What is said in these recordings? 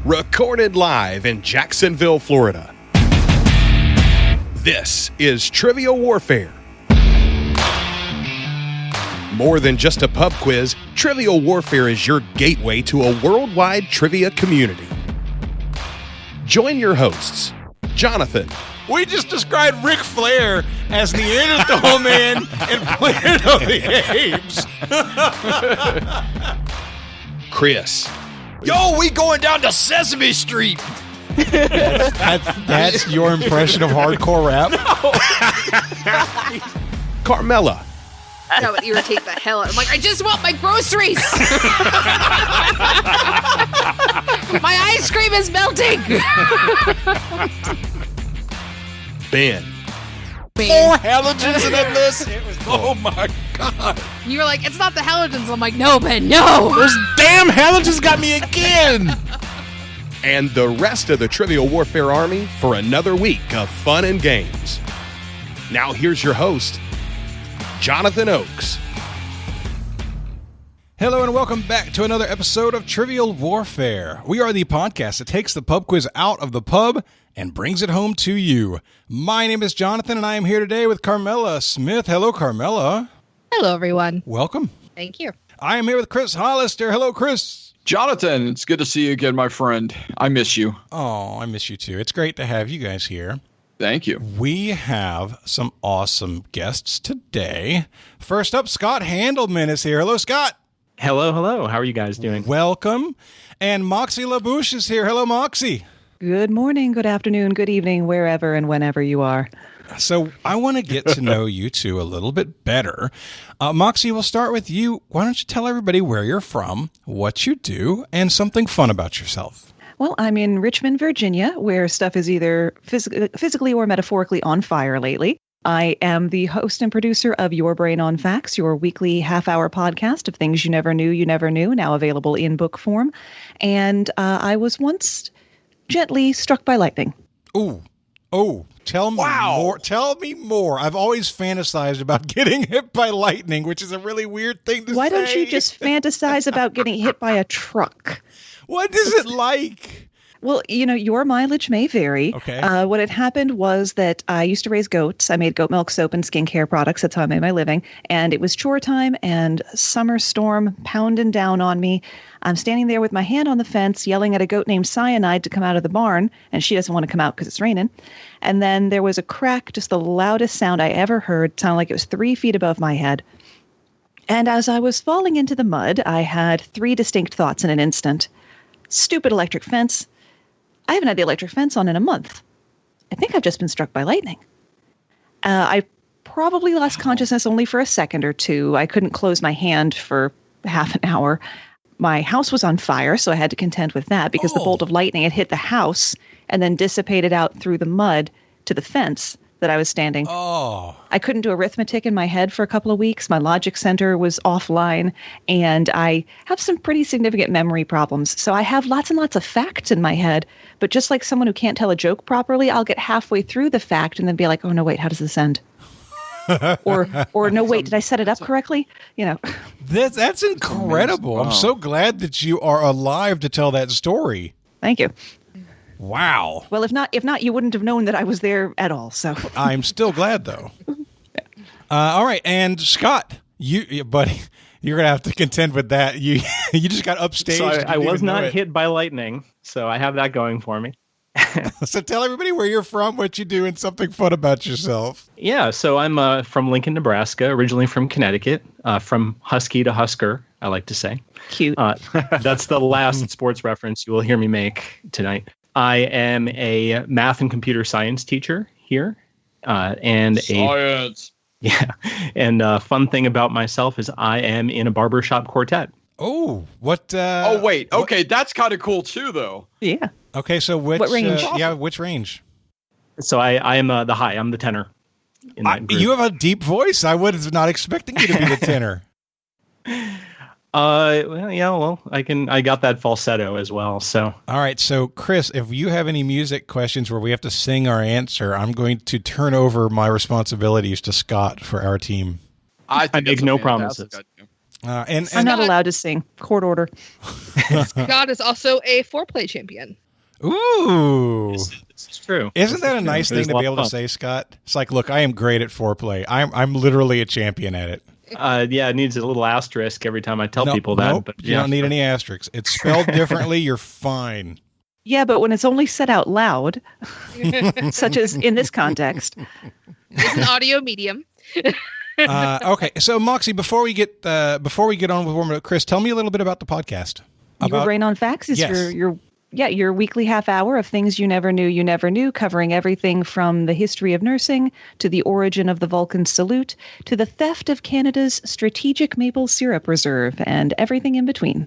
recorded live in Jacksonville, Florida. This is Trivial Warfare. More than just a pub quiz, Trivial Warfare is your gateway to a worldwide trivia community. Join your hosts, Jonathan. We just described Ric Flair as Neanderthal Man and Planet of the Apes. Chris. Yo, we going down to Sesame Street. That's your impression of hardcore rap? No. Carmela. That would irritate the hell out. I'm like, I just want my groceries. My ice cream is melting. Ben. 4 halogens in that list. Oh my God. You were like, it's not the halogens. I'm like, no, Ben, no. Those damn halogens got me again. And the rest of the Trivial Warfare Army for another week of fun and games. Now here's your host, Jonathan Oakes. Hello and welcome back to another episode of Trivial Warfare. We are the podcast that takes the pub quiz out of the pub and brings it home to you. My name is Jonathan and I am here today with Carmela Smith. Hello, Carmela. Hello, everyone. Welcome. Thank you. I am here with Chris Hollister. Hello, Chris. Jonathan, it's good to see you again, my friend. I miss you. Oh, I miss you too. It's great to have you guys here. Thank you. We have some awesome guests today. First up, Scott Handelman is here. Hello, Scott. Hello, hello. How are you guys doing? Welcome. And Moxie Labouche is here. Hello, Moxie. Good morning, good afternoon, good evening, wherever and whenever you are. So I want to get to know you two a little bit better. Moxie, we'll start with you. Why don't you tell everybody where you're from, what you do, and something fun about yourself? Well, I'm in Richmond, Virginia, where stuff is either physically or metaphorically on fire lately. I am the host and producer of Your Brain on Facts, your weekly half-hour podcast of things you never knew, now available in book form. And I was once gently struck by lightning. Oh, tell me more. Tell me more. I've always fantasized about getting hit by lightning, which is a really weird thing to say. Why don't you just fantasize about getting hit by a truck? What is it like? Well, you know, your mileage may vary. Okay. What had happened was that I used to raise goats. I made goat milk soap and skincare products. That's how I made my living. And it was chore time and summer storm pounding down on me. I'm standing there with my hand on the fence, yelling at a goat named Cyanide to come out of the barn. And she doesn't want to come out because it's raining. And then there was a crack, just the loudest sound I ever heard. It sounded like it was 3 feet above my head. And as I was falling into the mud, I had 3 distinct thoughts in an instant. Stupid electric fence. I haven't had the electric fence on in a month. I think I've just been struck by lightning. I probably lost consciousness only for a second or two. I couldn't close my hand for half an hour. My house was on fire, so I had to contend with that because the bolt of lightning had hit the house and then dissipated out through the mud to the fence that I was standing. I couldn't do arithmetic in my head for a couple of weeks. My logic center was offline, and I have some pretty significant memory problems. So I have lots and lots of facts in my head, but just like someone who can't tell a joke properly, I'll get halfway through the fact and then be like, oh, no, wait, how does this end? or no, wait, did I set it up correctly? You know, that's incredible. I'm so glad that you are alive to tell that story. Thank you. Wow. Well, if not, you wouldn't have known that I was there at all. So I'm still glad, though. All right, and Scott, buddy, you're gonna have to contend with that. You just got upstaged. So I was not hit by lightning, so I have that going for me. So tell everybody where you're from, what you do, and something fun about yourself. Yeah, so I'm from Lincoln, Nebraska, originally from Connecticut, from Husky to Husker, I like to say. Cute. That's the last sports reference you will hear me make tonight. I am a math and computer science teacher here, and Science. And a fun thing about myself is I am in a barbershop quartet. Oh, what? Oh, wait. Okay, that's kind of cool too, though. Yeah. Okay, so what range? Which range? So I am the high. I'm the tenor. In that group. You have a deep voice. I was not expecting you to be the tenor. I got that falsetto as well. So all right, so Chris, if you have any music questions where we have to sing our answer, I'm going to turn over my responsibilities to Scott for our team. I make no promises. And I'm not allowed to sing. Court order. Scott is also a foreplay champion. Ooh. This is true. Isn't that a nice thing to be able to say, Scott? It's like, look, I am great at foreplay. I'm literally a champion at it. Yeah, it needs a little asterisk every time I tell people that. Nope, but you don't need any asterisks. It's spelled differently. You're fine. Yeah, but when it's only said out loud, such as in this context. It's an audio medium. Okay, so Moxie, before we get on with warming up, Chris, tell me a little bit about the podcast. Your Brain on Facts is Yes. your weekly half hour of things you never knew, covering everything from the history of nursing to the origin of the Vulcan salute to the theft of Canada's strategic maple syrup reserve and everything in between.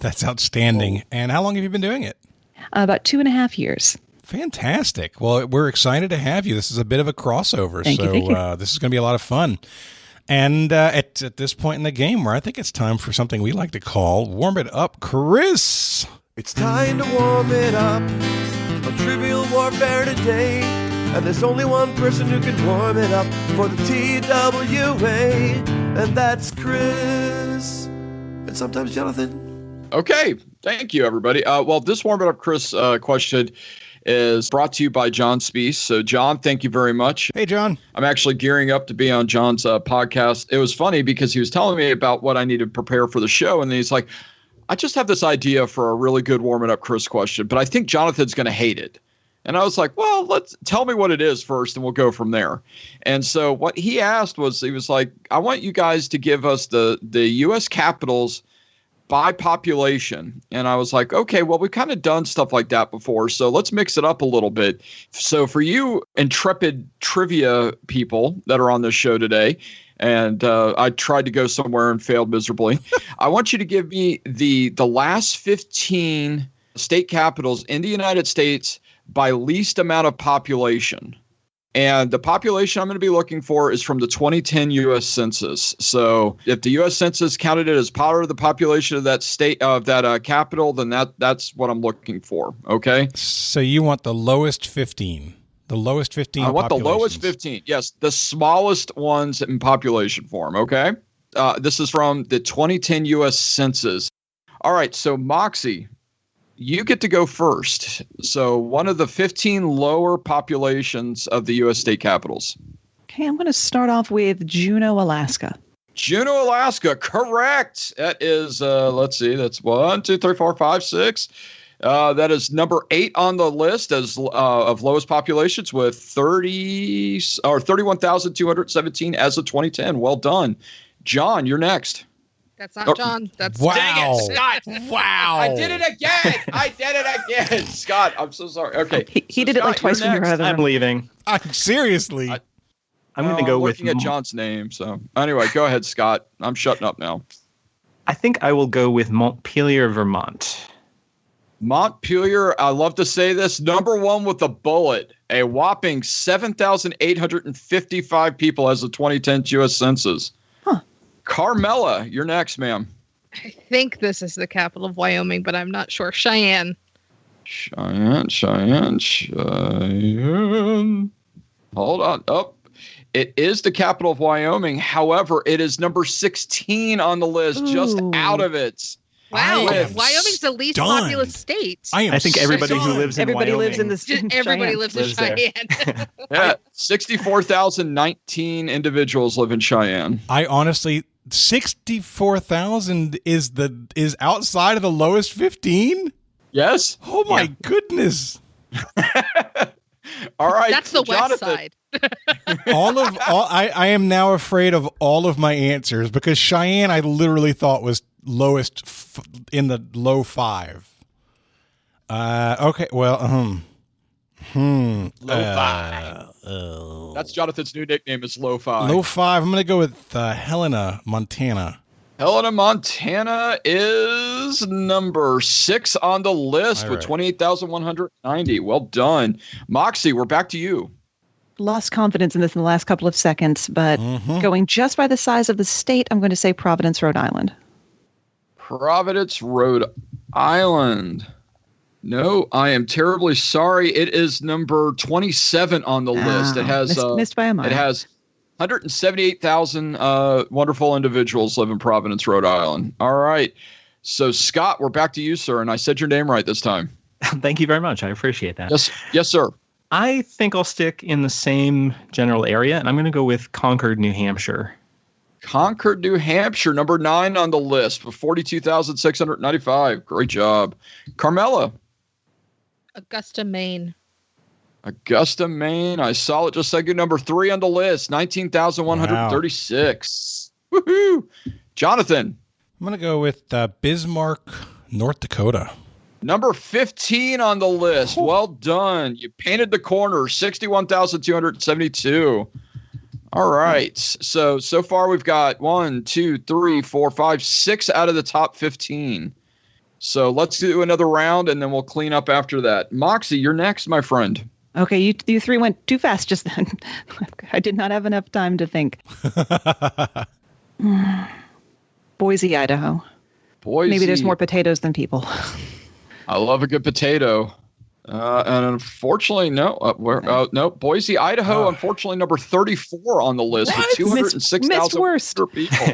That's outstanding. And how long have you been doing it? About 2.5 years. Fantastic. Well, we're excited to have you. This is a bit of a crossover, Thank you. This is going to be a lot of fun. And at this point in the game where I think it's time for something we like to call Warm It Up, Chris. It's time to warm it up on Trivial Warfare today. And there's only one person who can warm it up for the TW280, and that's Chris. And sometimes Jonathan. Okay, thank you, everybody. Well, this Warm It Up Chris question is brought to you by John Speece. So, John, thank you very much. Hey, John. I'm actually gearing up to be on John's podcast. It was funny because he was telling me about what I need to prepare for the show, and then he's like, I just have this idea for a really good Warm It Up Chris question, but I think Jonathan's going to hate it. And I was like, well, tell me what it is first, and we'll go from there. And so what he asked was, he was like, I want you guys to give us the U.S. capitals by population. And I was like, okay, well, we've kind of done stuff like that before, so let's mix it up a little bit. So for you intrepid trivia people that are on this show today, and I tried to go somewhere and failed miserably, I want you to give me the last 15 state capitals in the United States by least amount of population. And the population I'm going to be looking for is from the 2010 U.S. Census. So if the U.S. Census counted it as part of the population of that state, of that capital, then that's what I'm looking for. Okay. So you want the lowest 15. The lowest 15 I want the lowest populations. 15. Yes, the smallest ones in population form. Okay. This is from the 2010 U.S. Census. All right. So Moxie, you get to go first. So one of the 15 lower populations of the U.S. state capitals. Okay, I'm going to start off with Juneau, Alaska. Juneau, Alaska. Correct. That is, let's see, that's 1, 2, 3, 4, 5, 6. That is number 8 on the list as of lowest populations with 31,217 as of 2010. Well done. John, you're next. That's not John. That's Wow. Dang it, Scott. Wow. I did it again. Scott, I'm so sorry. Okay. He did it like twice when you were out of the I'm room. leaving. Seriously. I'm going to go with looking at John's name. So anyway, go ahead, Scott. I'm shutting up now. I think I will go with Montpelier, Vermont. Montpelier, I love to say this, number 1 with a bullet. A whopping 7,855 people as the 2010 U.S. Census. Carmela, you're next, ma'am. I think this is the capital of Wyoming, but I'm not sure. Cheyenne. Cheyenne. Hold on. Oh, it is the capital of Wyoming. However, it is number 16 on the list, just out of it. Wow. I am Wyoming's the least stunned. populous state. I think everybody who lives in Everybody Wyoming lives in this. Everybody lives in lives there. Cheyenne. Yeah, 64,019 individuals live in Cheyenne. I honestly, 64,000 is outside of the lowest 15? Yes. Oh my goodness. All right. That's the west Jonathan. side. I am now afraid of all of my answers because Cheyenne I literally thought was lowest in the low 5. Okay, well, Low 5. That's Jonathan's new nickname is Low 5. Low 5. I'm going to go with Helena, Montana. Helena, Montana is number 6 on the list All with right. 28,190. Well done. Moxie, we're back to you. Lost confidence in this in the last couple of seconds, but going just by the size of the state, I'm going to say Providence, Rhode Island. Providence, Rhode Island. No, I am terribly sorry. It is number 27 on the list. It has missed by a mile. It has 178,000 wonderful individuals live in Providence, Rhode Island. All right. So, Scott, we're back to you, sir. And I said your name right this time. Thank you very much. I appreciate that. Yes, sir. I think I'll stick in the same general area, and I'm going to go with Concord, New Hampshire. Concord, New Hampshire, number 9 on the list with 42,695. Great job. Carmela. Augusta, Maine. Augusta, Maine. I saw it just second. Number 3 on the list, 19,136. Wow. Woohoo. Jonathan. I'm going to go with Bismarck, North Dakota. Number 15 on the list. Well done. You painted the corner, 61,272. All right. So far we've got 1, 2, 3, 4, 5, 6 out of the top 15. So let's do another round and then we'll clean up after that. Moxie, you're next, my friend. Okay, you three went too fast just then. I did not have enough time to think. Boise, Idaho. Boise. Maybe there's more potatoes than people. I love a good potato. And unfortunately, no. No, Boise, Idaho, unfortunately, number 34 on the list with 206,000 people.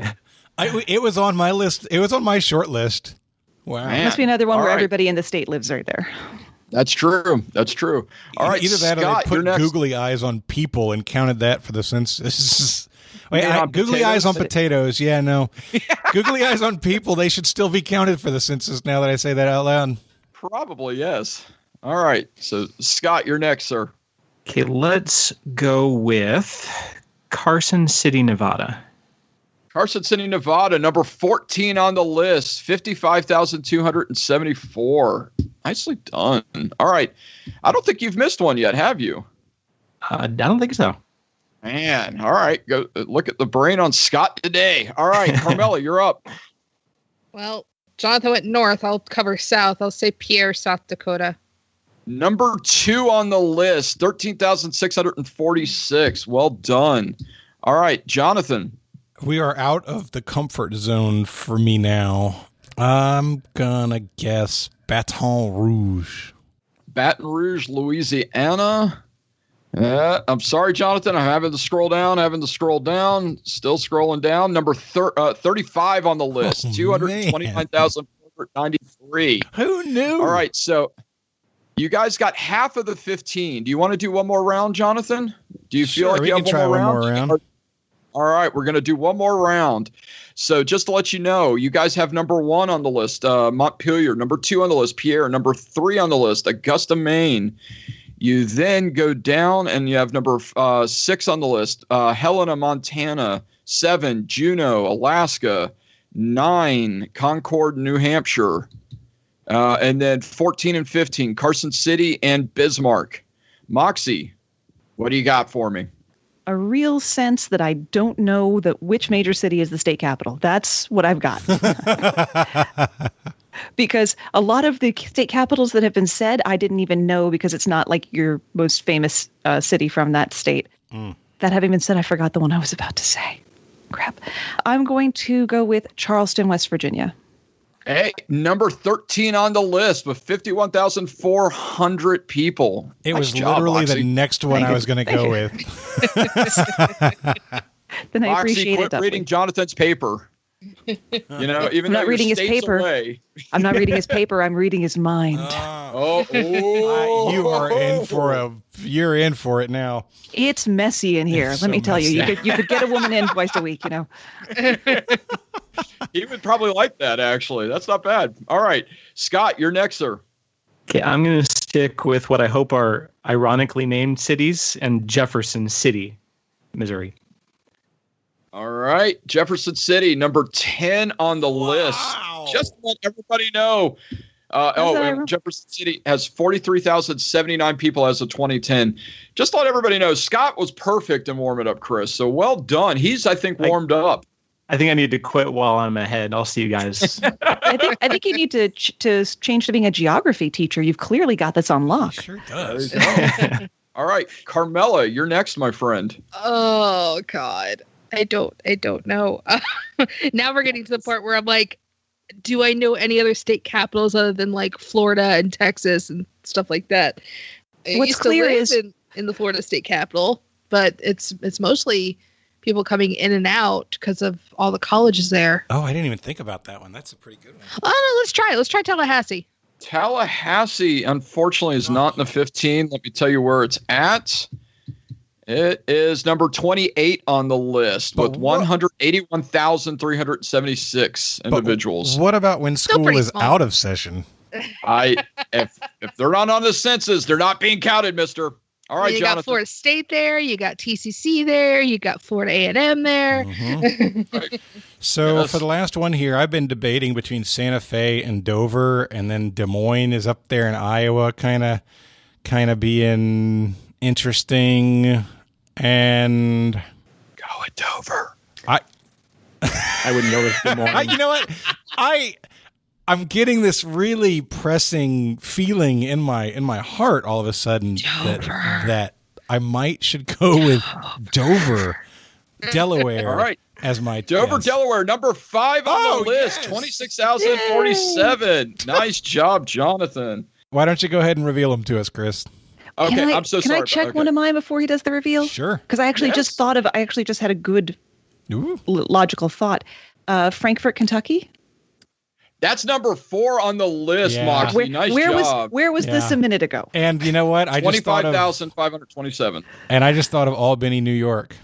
It was on my list. It was on my short list. Wow. Man. Must be another one where everybody in the state lives right there. That's true. All right, either that Scott, or they put googly eyes on people and counted that for the census. Wait, googly eyes on potatoes. Yeah, no. Googly eyes on people, they should still be counted for the census now that I say that out loud. Probably, yes. All right. So, Scott, you're next, sir. Okay, let's go with Carson City, Nevada. Carson City, Nevada, number 14 on the list, 55,274. Nicely done. All right. I don't think you've missed one yet, have you? I don't think so. Man, all right. Go look at the brain on Scott today. All right, Carmela, you're up. Well, Jonathan went north. I'll cover south. I'll say Pierre, South Dakota. Number 2 on the list, 13,646. Well done. All right, Jonathan. We are out of the comfort zone for me now. I'm gonna guess Baton Rouge. Baton Rouge, Louisiana. I'm sorry, Jonathan. I'm having to scroll down. Still scrolling down. Number 35 on the list. 229,493. Who knew? All right, so you guys got half of the 15. Do you want to do one more round, Jonathan? Do you feel like you have one more round? All right, we're going to do one more round. So just to let you know, you guys have number 1 on the list, Montpelier. Number 2 on the list, Pierre. Number 3 on the list, Augusta, Maine. You then go down and you have number 6 on the list, Helena, Montana. 7, Juneau, Alaska. 9, Concord, New Hampshire. And then 14 and 15, Carson City and Bismarck. Moxie, what do you got for me? A real sense that I don't know which major city is the state capital. That's what I've got. Because a lot of the state capitals that have been said, I didn't even know because it's not like your most famous city from that state. That having been said, I forgot the one I was about to say. Crap. I'm going to go with Charleston, West Virginia. Hey, number 13 on the list with 51,400 people. It was literally the next one I was going to go with. Then I appreciate quit reading Jonathan's paper. Even I'm not reading his paper. I'm not reading his paper. I'm reading his mind. You're in for it now. It's messy in here. Let me tell you. You could get a woman in twice a week. He would probably like that. Actually, that's not bad. All right, Scott, you're next, sir. Okay, I'm going to stick with what I hope are ironically named cities and Jefferson City, Missouri. All right, Jefferson City, number 10 on the list. Just to let everybody know. Jefferson City has 43,079 people as of 2010. Just to let everybody know, Scott was perfect in warming up, Chris. So well done. He's, I think, warmed up. I think I need to quit while I'm ahead. I'll see you guys. I think you need to change to being a geography teacher. You've clearly got this on lock. He sure does. All right, Carmela, you're next, my friend. Oh God, I don't know. Now we're getting to the part where I'm like, do I know any other state capitals other than like Florida and Texas and stuff like that? What's clear is in the Florida state capital, but it's mostly people coming in and out because of all the colleges there. Oh, I didn't even think about that one. That's a pretty good one. Oh, no, let's try it. Let's try Tallahassee. Tallahassee, unfortunately, is not in the 15. Let me tell you where it's at. It is number 28 on the list with 181,376 individuals. But what about when school is small. out of session? If they're not on the census, they're not being counted, mister. All right, you Jonathan. got Florida State there. You got TCC there. You got Florida A&M there. Right. So for the last one here, I've been debating between Santa Fe and Dover, and then Des Moines is up there in Iowa, kind of being interesting. And go with Dover. I wouldn't go with Des Moines. You know what? I'm getting this really pressing feeling in my heart all of a sudden that I should go with Dover, Delaware. All right. As my Dover, guess. Delaware, number 5 on the list, yes. 26,047. Nice job, Jonathan. Why don't you go ahead and reveal them to us, Chris? Okay, I'm so sorry. Can I check one of mine before he does the reveal? Sure. Because I actually just had a good logical thought. Frankfort, Kentucky. That's number 4 on the list, Yeah. Moxie. Nice job. Where was this a minute ago? And you know what? I just thought of 25,527. And I just thought of Albany, New York.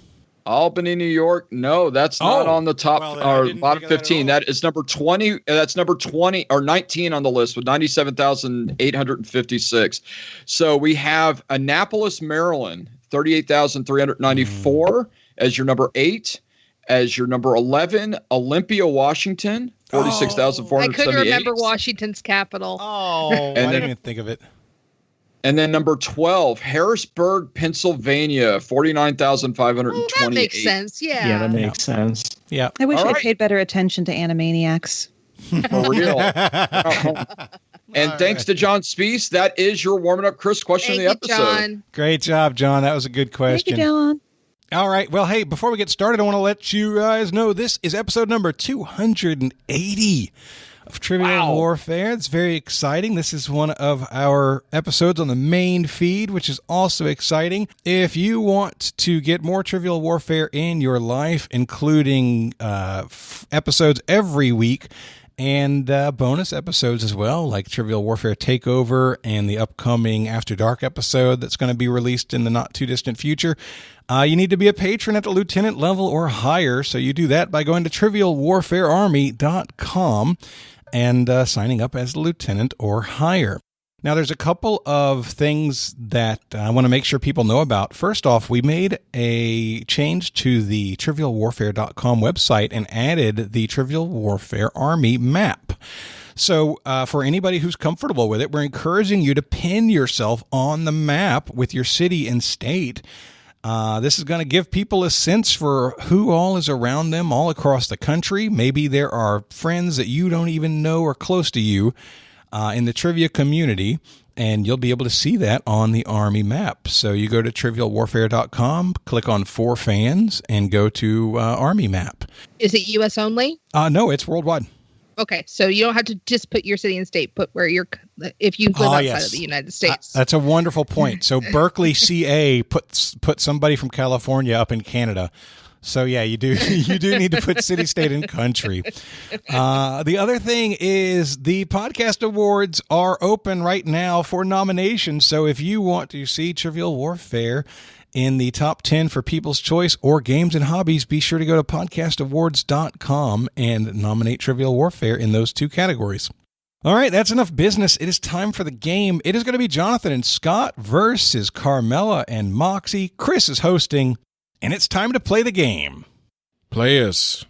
Albany, New York. No, that's not on the top or bottom 15. That is number 20. That's number 20 or 19 on the list with 97,856. So we have Annapolis, Maryland, 38,394 as your number 8. As your number 11, Olympia, Washington, 46,478. I couldn't remember Washington's capital. Oh, I didn't even think of it. And then number 12, Harrisburg, Pennsylvania, 49,528. That makes sense. Yeah. Yeah, that makes sense. Yeah. I wish I paid better attention to Animaniacs. For real. And thanks to John Speece, that is your warming up Chris question of the episode. John. Great job, John. That was a good question. Thank you, John. All right. Well, hey, before we get started, I want to let you guys know this is episode number 280 of Trivial Warfare. It's very exciting. This is one of our episodes on the main feed, which is also exciting. If you want to get more Trivial Warfare in your life, including episodes every week, and bonus episodes as well, like Trivial Warfare Takeover and the upcoming After Dark episode that's going to be released in the not-too-distant future. You need to be a patron at the lieutenant level or higher, so you do that by going to trivialwarfarearmy.com and signing up as a lieutenant or higher. Now, there's a couple of things that I want to make sure people know about. First off, we made a change to the trivialwarfare.com website and added the Trivial Warfare Army map. So for anybody who's comfortable with it, we're encouraging you to pin yourself on the map with your city and state. This is going to give people a sense for who all is around them all across the country. Maybe there are friends that you don't even know are close to you in the trivia community, and you'll be able to see that on the Army map. So you go to trivialwarfare.com, click on For Fans, and go to Army map. Is it U.S. only? No, it's worldwide. Okay, so you don't have to just put your city and state, put where you're, if you live outside of the United States. That's a wonderful point. So Berkeley, CA, put somebody from California up in Canada. So yeah, you do need to put city, state, and country. The other thing is the podcast awards are open right now for nominations. So if you want to see Trivial Warfare in the top 10 for People's Choice or Games and Hobbies, be sure to go to podcastawards.com and nominate Trivial Warfare in those two categories. All right, that's enough business. It is time for the game. It is going to be Jonathan and Scott versus Carmela and Moxie. Chris is hosting, and it's time to play the game. Players.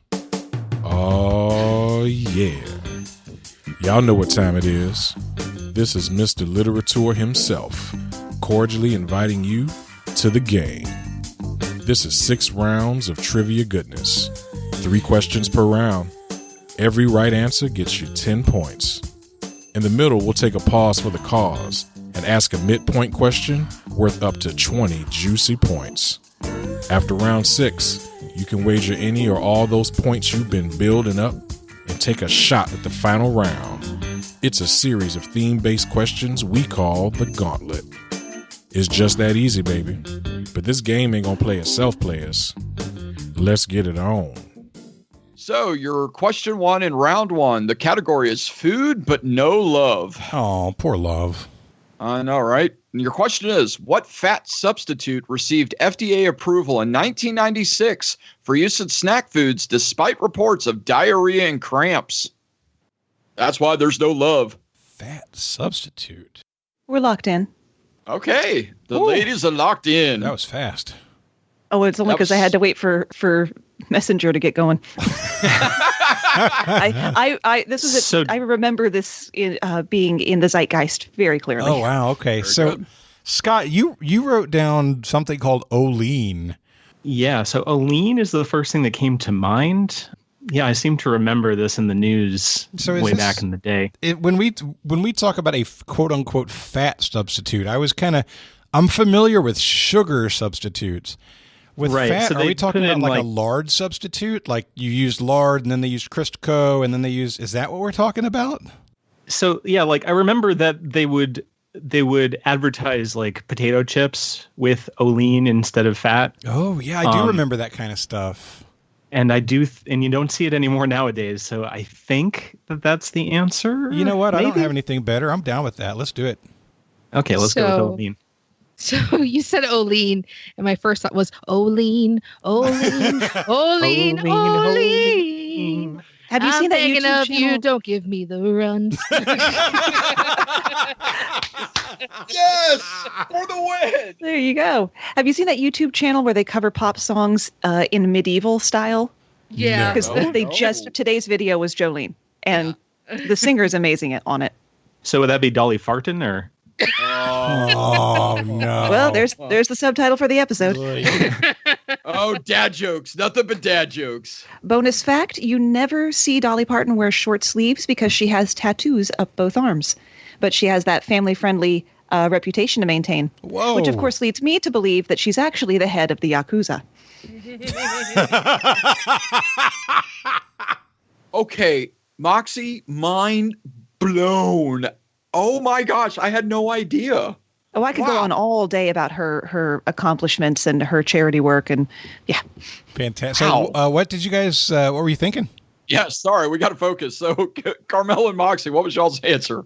Oh, yeah. Y'all know what time it is. This is Mr. Literature himself, cordially inviting you to the game. This is 6 rounds of trivia goodness. 3 questions per round. Every right answer gets you 10 points. In the middle, we'll take a pause for the cause and ask a midpoint question worth up to 20 juicy points. After round 6, you can wager any or all those points you've been building up and take a shot at the final round. It's a series of theme-based questions we call the Gauntlet. It's just that easy, baby. But this game ain't gonna play itself, players. Let's get it on. So your question 1 in round 1, the category is food, but no love. Oh, poor love. I know, right? And your question is, what fat substitute received FDA approval in 1996 for use in snack foods despite reports of diarrhea and cramps? That's why there's no love. Fat substitute. We're locked in. Okay. The ladies are locked in. That was fast. Oh, it's only because I had to wait for Messenger to get going. I remember this being in the zeitgeist very clearly. Oh wow, okay. So good. Scott, you wrote down something called Olean. Yeah, so Olean is the first thing that came to mind. Yeah, I seem to remember this in the news back in the day. When we talk about a quote unquote fat substitute, I'm familiar with sugar substitutes. With fat, so are we talking about like a lard substitute? Like you used lard and then they used Crisco and then is that what we're talking about? So yeah, like I remember that they would advertise like potato chips with Olean instead of fat. Oh yeah, I do remember that kind of stuff. And I do, and you don't see it anymore nowadays. So I think that's the answer. You know what? Maybe? I don't have anything better. I'm down with that. Let's do it. Okay, let's go with Olean. So you said Olean, and my first thought was Olean, Olean, Olean, Olean. Have you seen that YouTube channel? You, don't give me the runs. Yes, for the win. There you go. Have you seen that YouTube channel where they cover pop songs in medieval style? Yeah, because today's video was Jolene, and the singer is amazing on it. So would that be Dolly Parton or? Oh no! Well, there's the subtitle for the episode. Oh, dad jokes. Nothing but dad jokes. Bonus fact, you never see Dolly Parton wear short sleeves because she has tattoos up both arms. But she has that family-friendly reputation to maintain. Whoa. Which, of course, leads me to believe that she's actually the head of the Yakuza. Okay, Moxie, mind blown. Oh, my gosh. I had no idea. Oh, I could go on all day about her accomplishments and her charity work. And yeah. Fantastic. So, what did you guys, what were you thinking? Yeah, sorry. We got to focus. So, Carmela and Moxie, what was y'all's answer?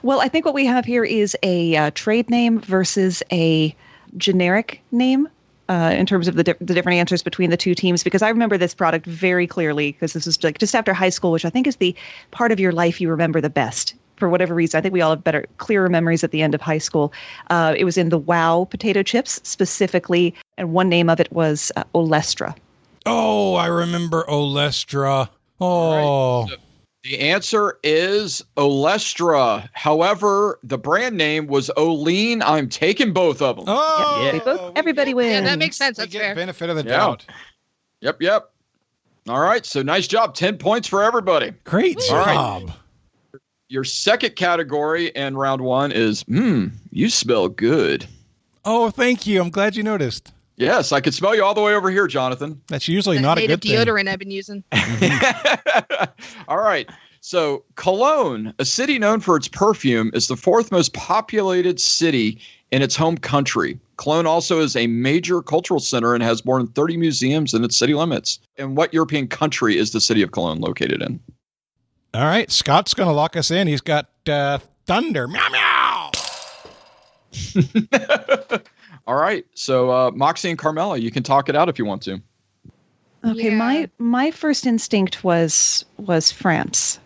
Well, I think what we have here is a trade name versus a generic name in terms of the different answers between the two teams, because I remember this product very clearly because this was like just after high school, which I think is the part of your life you remember the best. For whatever reason, I think we all have clearer memories at the end of high school. It was in the Wow potato chips specifically, and one name of it was Olestra. Oh, I remember Olestra. Oh. Right. So the answer is Olestra. However, the brand name was Olean. I'm taking both of them. Oh, yeah. Everybody wins. Yeah, that makes sense. That's fair. Benefit of the doubt. Yep. All right, so nice job. 10 points for everybody. Great job. Right. Your second category in round one is, you smell good. Oh, thank you. I'm glad you noticed. Yes, I could smell you all the way over here, Jonathan. That's usually not a good thing. Native deodorant I've been using. All right. So Cologne, a city known for its perfume, is the fourth most populated city in its home country. Cologne also is a major cultural center and has more than 30 museums in its city limits. And what European country is the city of Cologne located in? All right. Scott's going to lock us in. He's got thunder. Meow, meow. All right. So Moxie and Carmela, you can talk it out if you want to. Okay. Yeah. My first instinct was France.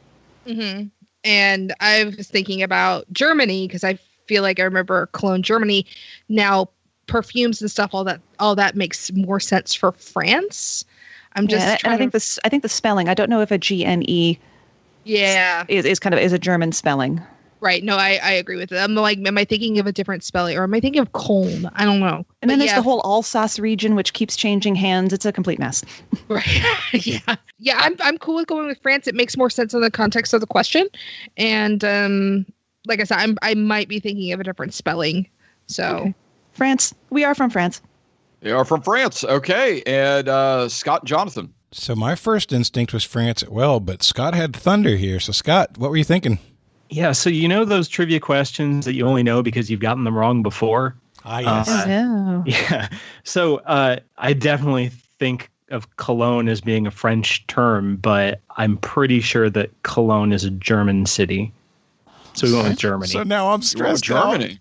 Mm-hmm. And I was thinking about Germany because I feel like I remember Cologne, Germany. Now perfumes and stuff, all that makes more sense for France. I'm just I think the spelling. I don't know if a GNE. Yeah, is kind of a German spelling. Right. No, I agree with it. I'm like, am I thinking of a different spelling, or am I thinking of Cologne? I don't know. And then there's the whole Alsace region, which keeps changing hands. It's a complete mess. Right. Yeah. I'm cool with going with France. It makes more sense in the context of the question. And like I said, I might be thinking of a different spelling. So okay. France. We are from France. They are from France. Okay. And Scott and Jonathan. So my first instinct was France as well, but Scott had thunder here. So Scott, what were you thinking? Yeah, so you know those trivia questions that you only know because you've gotten them wrong before? Yes. No. Yeah. So I definitely think of Cologne as being a French term, but I'm pretty sure that Cologne is a German city. So we went with Germany. So now I'm stressed out. Germany.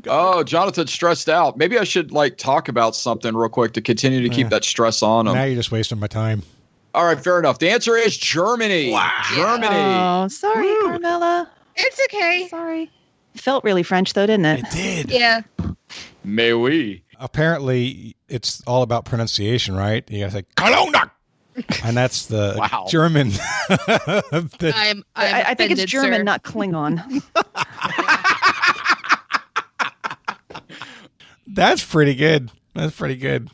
Oh, Jonathan's stressed out. Maybe I should talk about something real quick to continue to keep that stress on him. Now you're just wasting my time. All right, fair enough. The answer is Germany. Wow. Germany. Oh, sorry, Carmela. It's okay. Sorry. It felt really French, though, didn't it? It did. Yeah. Mais oui. Apparently, it's all about pronunciation, right? You gotta say Cologne, and that's the German. I think it's German, sir. not Klingon. That's pretty good. That's pretty good.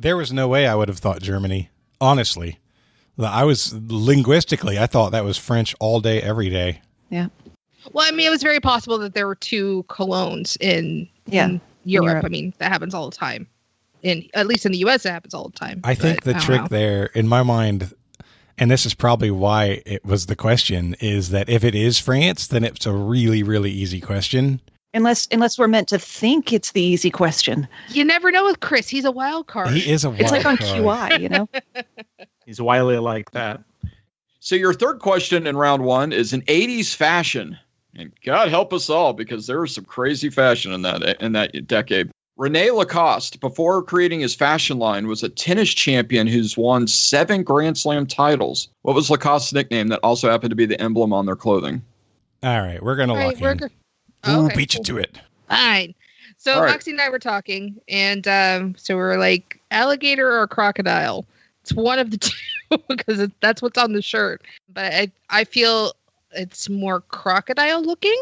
There was no way I would have thought Germany. Honestly, I thought that was French all day, every day. Yeah. Well, I mean, it was very possible that there were two colognes in Europe. I mean, that happens all the time. At least in the U.S., it happens all the time. I think the trick there, in my mind, and this is probably why it was the question, is that if it is France, then it's a really, really easy question. Unless we're meant to think it's the easy question. You never know with Chris. He's a wild card. He is a wild card. It's like on QI, you know? He's wily like that. So your third question in round one is an 80s fashion. And God help us all, because there was some crazy fashion in that decade. Rene Lacoste, before creating his fashion line, was a tennis champion who's won 7 Grand Slam titles. What was Lacoste's nickname that also happened to be the emblem on their clothing? All right, we're going to lock in. Beat you to it. Fine. So Moxie and I were talking, and so we were like, alligator or crocodile? It's one of the two, because that's what's on the shirt. But I feel it's more crocodile looking,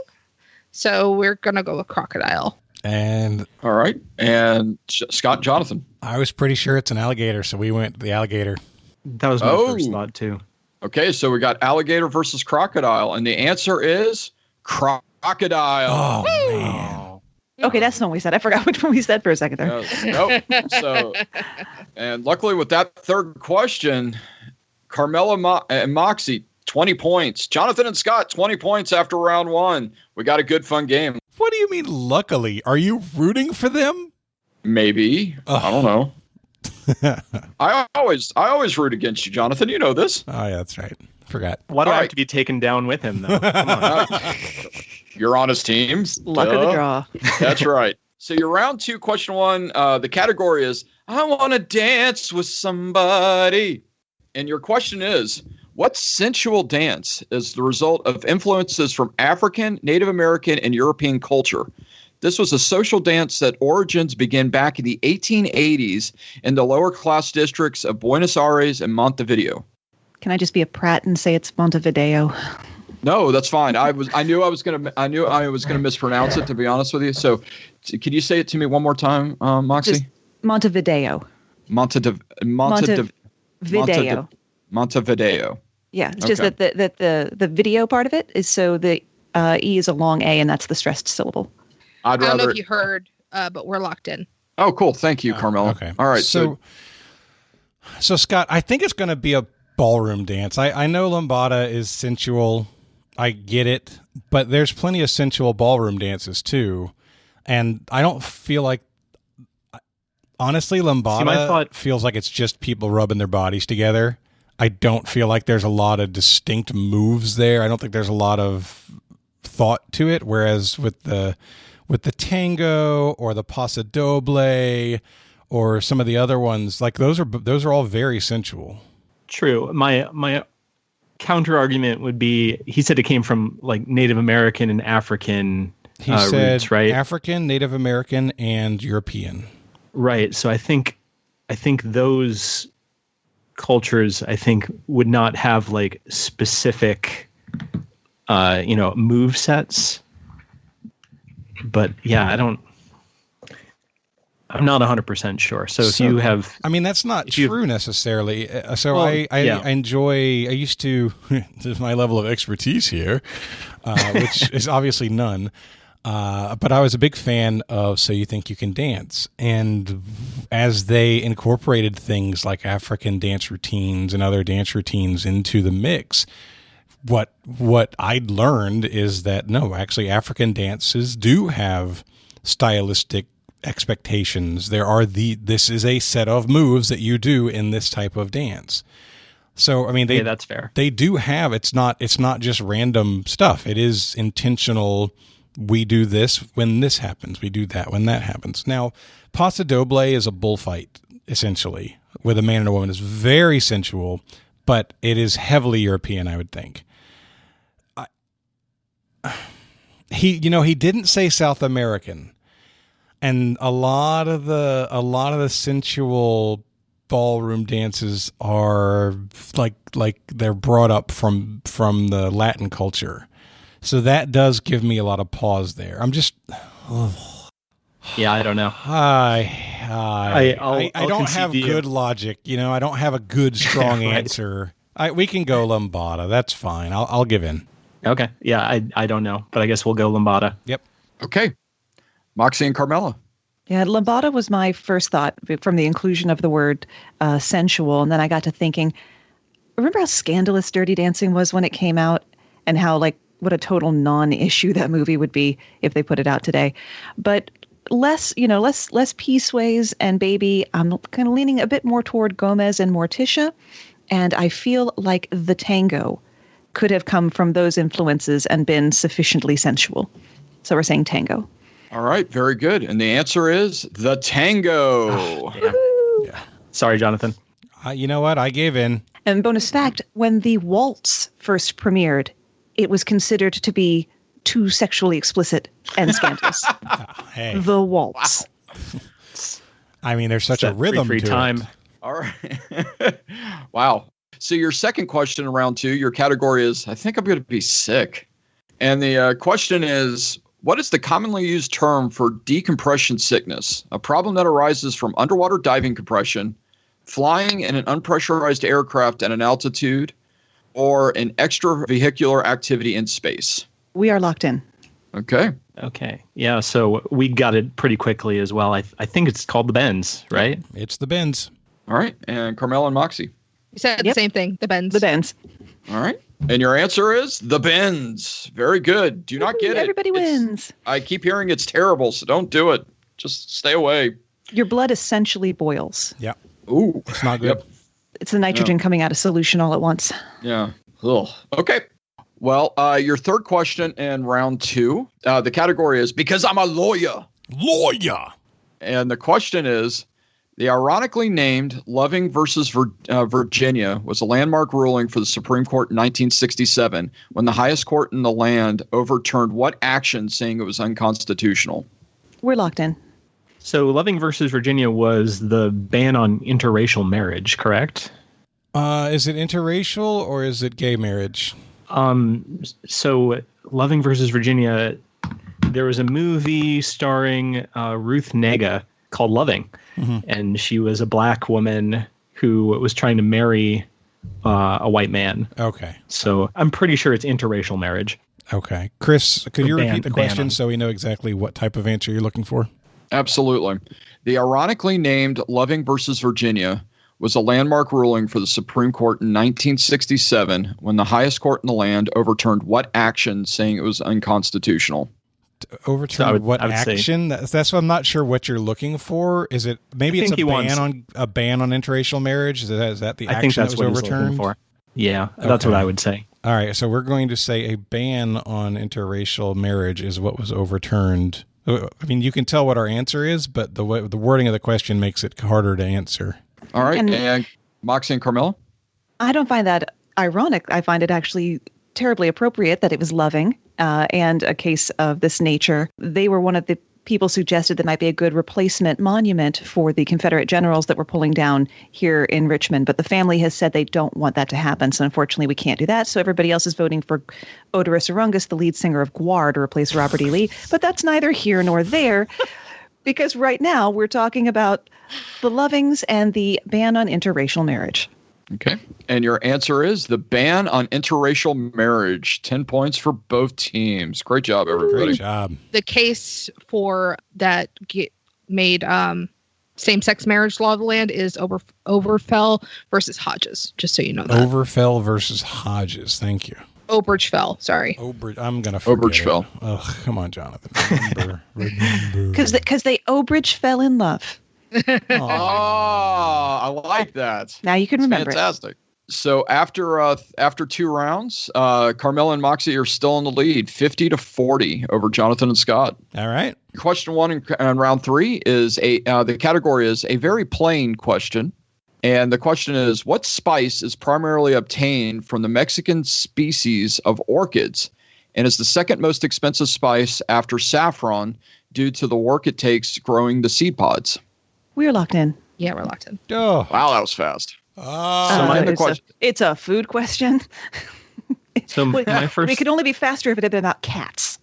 so we're going to go with crocodile. And all right. And Scott, Jonathan. I was pretty sure it's an alligator, so we went the alligator. That was my first thought, too. Okay, so we got alligator versus crocodile, and the answer is crocodile. Oh, man. Okay, that's not what we said. I forgot which one we said for a second there. Nope. So, and luckily with that third question, Carmela and Moxie, 20 points. Jonathan and Scott, 20 points after round one. We got a good, fun game. What do you mean, luckily? Are you rooting for them? Maybe. I don't know. I always root against you, Jonathan. You know this. Oh, yeah, that's right. Forgot. Why do I have to be taken down with him, though? Come on. You're on his team. Luck of the draw. That's right. So your round two, question one, the category is, I want to dance with somebody. And your question is, what sensual dance is the result of influences from African, Native American, and European culture? This was a social dance that origins began back in the 1880s in the lower class districts of Buenos Aires and Montevideo. Can I just be a prat and say it's Montevideo? No, that's fine. I knew I was gonna mispronounce it, to be honest with you. So, can you say it to me one more time, Moxie? Just Montevideo. Montevideo. Yeah, it's just that the video part of it is so the E is a long A, and that's the stressed syllable. I don't know if you heard, but we're locked in. Oh, cool. Thank you, Carmela. Okay. All right. So Scott, I think it's going to be a ballroom dance. I know lambada is sensual. I get it. But there's plenty of sensual ballroom dances, too. And I don't feel like... Honestly, lambada feels like it's just people rubbing their bodies together. I don't feel like there's a lot of distinct moves there. I don't think there's a lot of thought to it. Whereas with the tango or the paso doble or some of the other ones, like those are all very sensual. True. My counter argument would be, he said it came from like Native American and African roots, right? African, Native American, and European. Right. So I think those cultures, would not have like specific, move sets. But yeah, I'm not 100% sure. So if you have... I mean, that's not true necessarily. I used to... This is my level of expertise here, which is obviously none. But I was a big fan of So You Think You Can Dance. And as they incorporated things like African dance routines and other dance routines into the mix, what I'd learned is that, no, actually African dances do have stylistic expectations. This is a set of moves that you do in this type of dance. So, I mean, that's fair. They do have, it's not just random stuff. It is intentional. We do this when this happens. We do that when that happens. Now, Paso Doble is a bullfight, essentially, with a man and a woman. It's very sensual, but it is heavily European, I would think. He didn't say South American, and a lot of the sensual ballroom dances are like they're brought up from the Latin culture, so that does give me a lot of pause there. I'm just, yeah, I don't know. I don't have good logic. I don't have a good strong right. answer. We can go Lambada. That's fine. I'll give in. Okay. Yeah, I don't know, but I guess we'll go Lambada. Yep. Okay. Moxie and Carmela. Yeah, lambada was my first thought from the inclusion of the word sensual. And then I got to thinking, remember how scandalous Dirty Dancing was when it came out, and how what a total non-issue that movie would be if they put it out today. But less Peace Ways and Baby. I'm kind of leaning a bit more toward Gomez and Morticia. And I feel like the tango could have come from those influences and been sufficiently sensual. So we're saying tango. All right, very good. And the answer is the tango. Yeah. Sorry, Jonathan. You know what? I gave in. And bonus fact, when the waltz first premiered, it was considered to be too sexually explicit and scandalous. Hey. The waltz. Wow. I mean, there's such a rhythm free to time. it. All right. Wow. So your second question in round 2, your category is, I think I'm going to be sick. And the question is, what is the commonly used term for decompression sickness? A problem that arises from underwater diving compression, flying in an unpressurized aircraft at an altitude, or an extravehicular activity in space. We are locked in. Okay. Okay. Yeah, so we got it pretty quickly as well. I think it's called the bends, right? It's the bends. All right. And Carmela and Moxie. You said the same thing. The bends. The bends. All right. And your answer is the bends. Very good. Do not get it. Everybody wins. I keep hearing it's terrible, so don't do it. Just stay away. Your blood essentially boils. Yeah. Ooh. It's not good. Yep. It's the nitrogen coming out of solution all at once. Yeah. Ugh. Okay. Well, your third question in round 2, the category is because I'm a lawyer. Lawyer. And the question is, the ironically named Loving versus Virginia was a landmark ruling for the Supreme Court in 1967 when the highest court in the land overturned what action, saying it was unconstitutional? We're locked in. So Loving versus Virginia was the ban on interracial marriage, correct? Is it interracial or is it gay marriage? So Loving versus Virginia, there was a movie starring Ruth Negga called Loving. Mm-hmm. And she was a black woman who was trying to marry a white man. Okay. So I'm pretty sure it's interracial marriage. Okay. Chris, could you repeat the question so we know exactly what type of answer you're looking for? Absolutely. The ironically named Loving versus Virginia was a landmark ruling for the Supreme Court in 1967 when the highest court in the land overturned what action, saying it was unconstitutional? Overturn what action? That's what I'm not sure what you're looking for. Is it maybe it's a ban on interracial marriage? Is that the action that was overturned? For. Yeah, that's what I would say. All right, so we're going to say a ban on interracial marriage is what was overturned. I mean, you can tell what our answer is, but the wording of the question makes it harder to answer. All right, and Moxie and Carmela? I don't find that ironic. I find it actually terribly appropriate that it was Loving and a case of this nature. They were one of the people suggested that might be a good replacement monument for the Confederate generals that were pulling down here in Richmond. But the family has said they don't want that to happen. So unfortunately, we can't do that. So everybody else is voting for Oderus Urungus, the lead singer of GWAR, to replace Robert E. Lee. But that's neither here nor there, because right now we're talking about the Lovings and the ban on interracial marriage. Okay. And your answer is the ban on interracial marriage. 10 points for both teams. Great job, everybody. Great job. The case for that made same-sex marriage law of the land is Overfell versus Hodges, just so you know that. Overfell versus Hodges. Thank you. Obergefell, sorry. I'm going to forget Obergefell. it. Oh, come on, Jonathan. Remember. Because they Oberge fell in love. Oh, I like that. Now you can remember Fantastic. So after 2 rounds, Carmela and Moxie are still in the lead, 50-40 over Jonathan and Scott. All right. Question 1 in round 3 is the category is a very plain question. And the question is, what spice is primarily obtained from the Mexican species of orchids and is the second most expensive spice after saffron due to the work it takes growing the seed pods? We're locked in. Yeah, we're locked in. Oh. Wow, that was fast. It's a food question. So my first... We could only be faster if it had been about cats.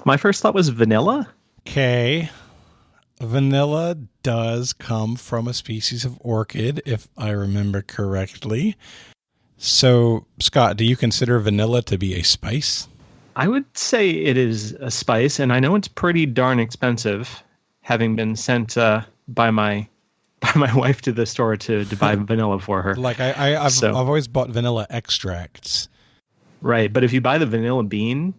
My first thought was vanilla. Okay. Vanilla does come from a species of orchid, if I remember correctly. So, Scott, do you consider vanilla to be a spice? I would say it is a spice, and I know it's pretty darn expensive, having been sent by my wife to the store to buy vanilla for her. Like I've always bought vanilla extracts. Right, but if you buy the vanilla bean,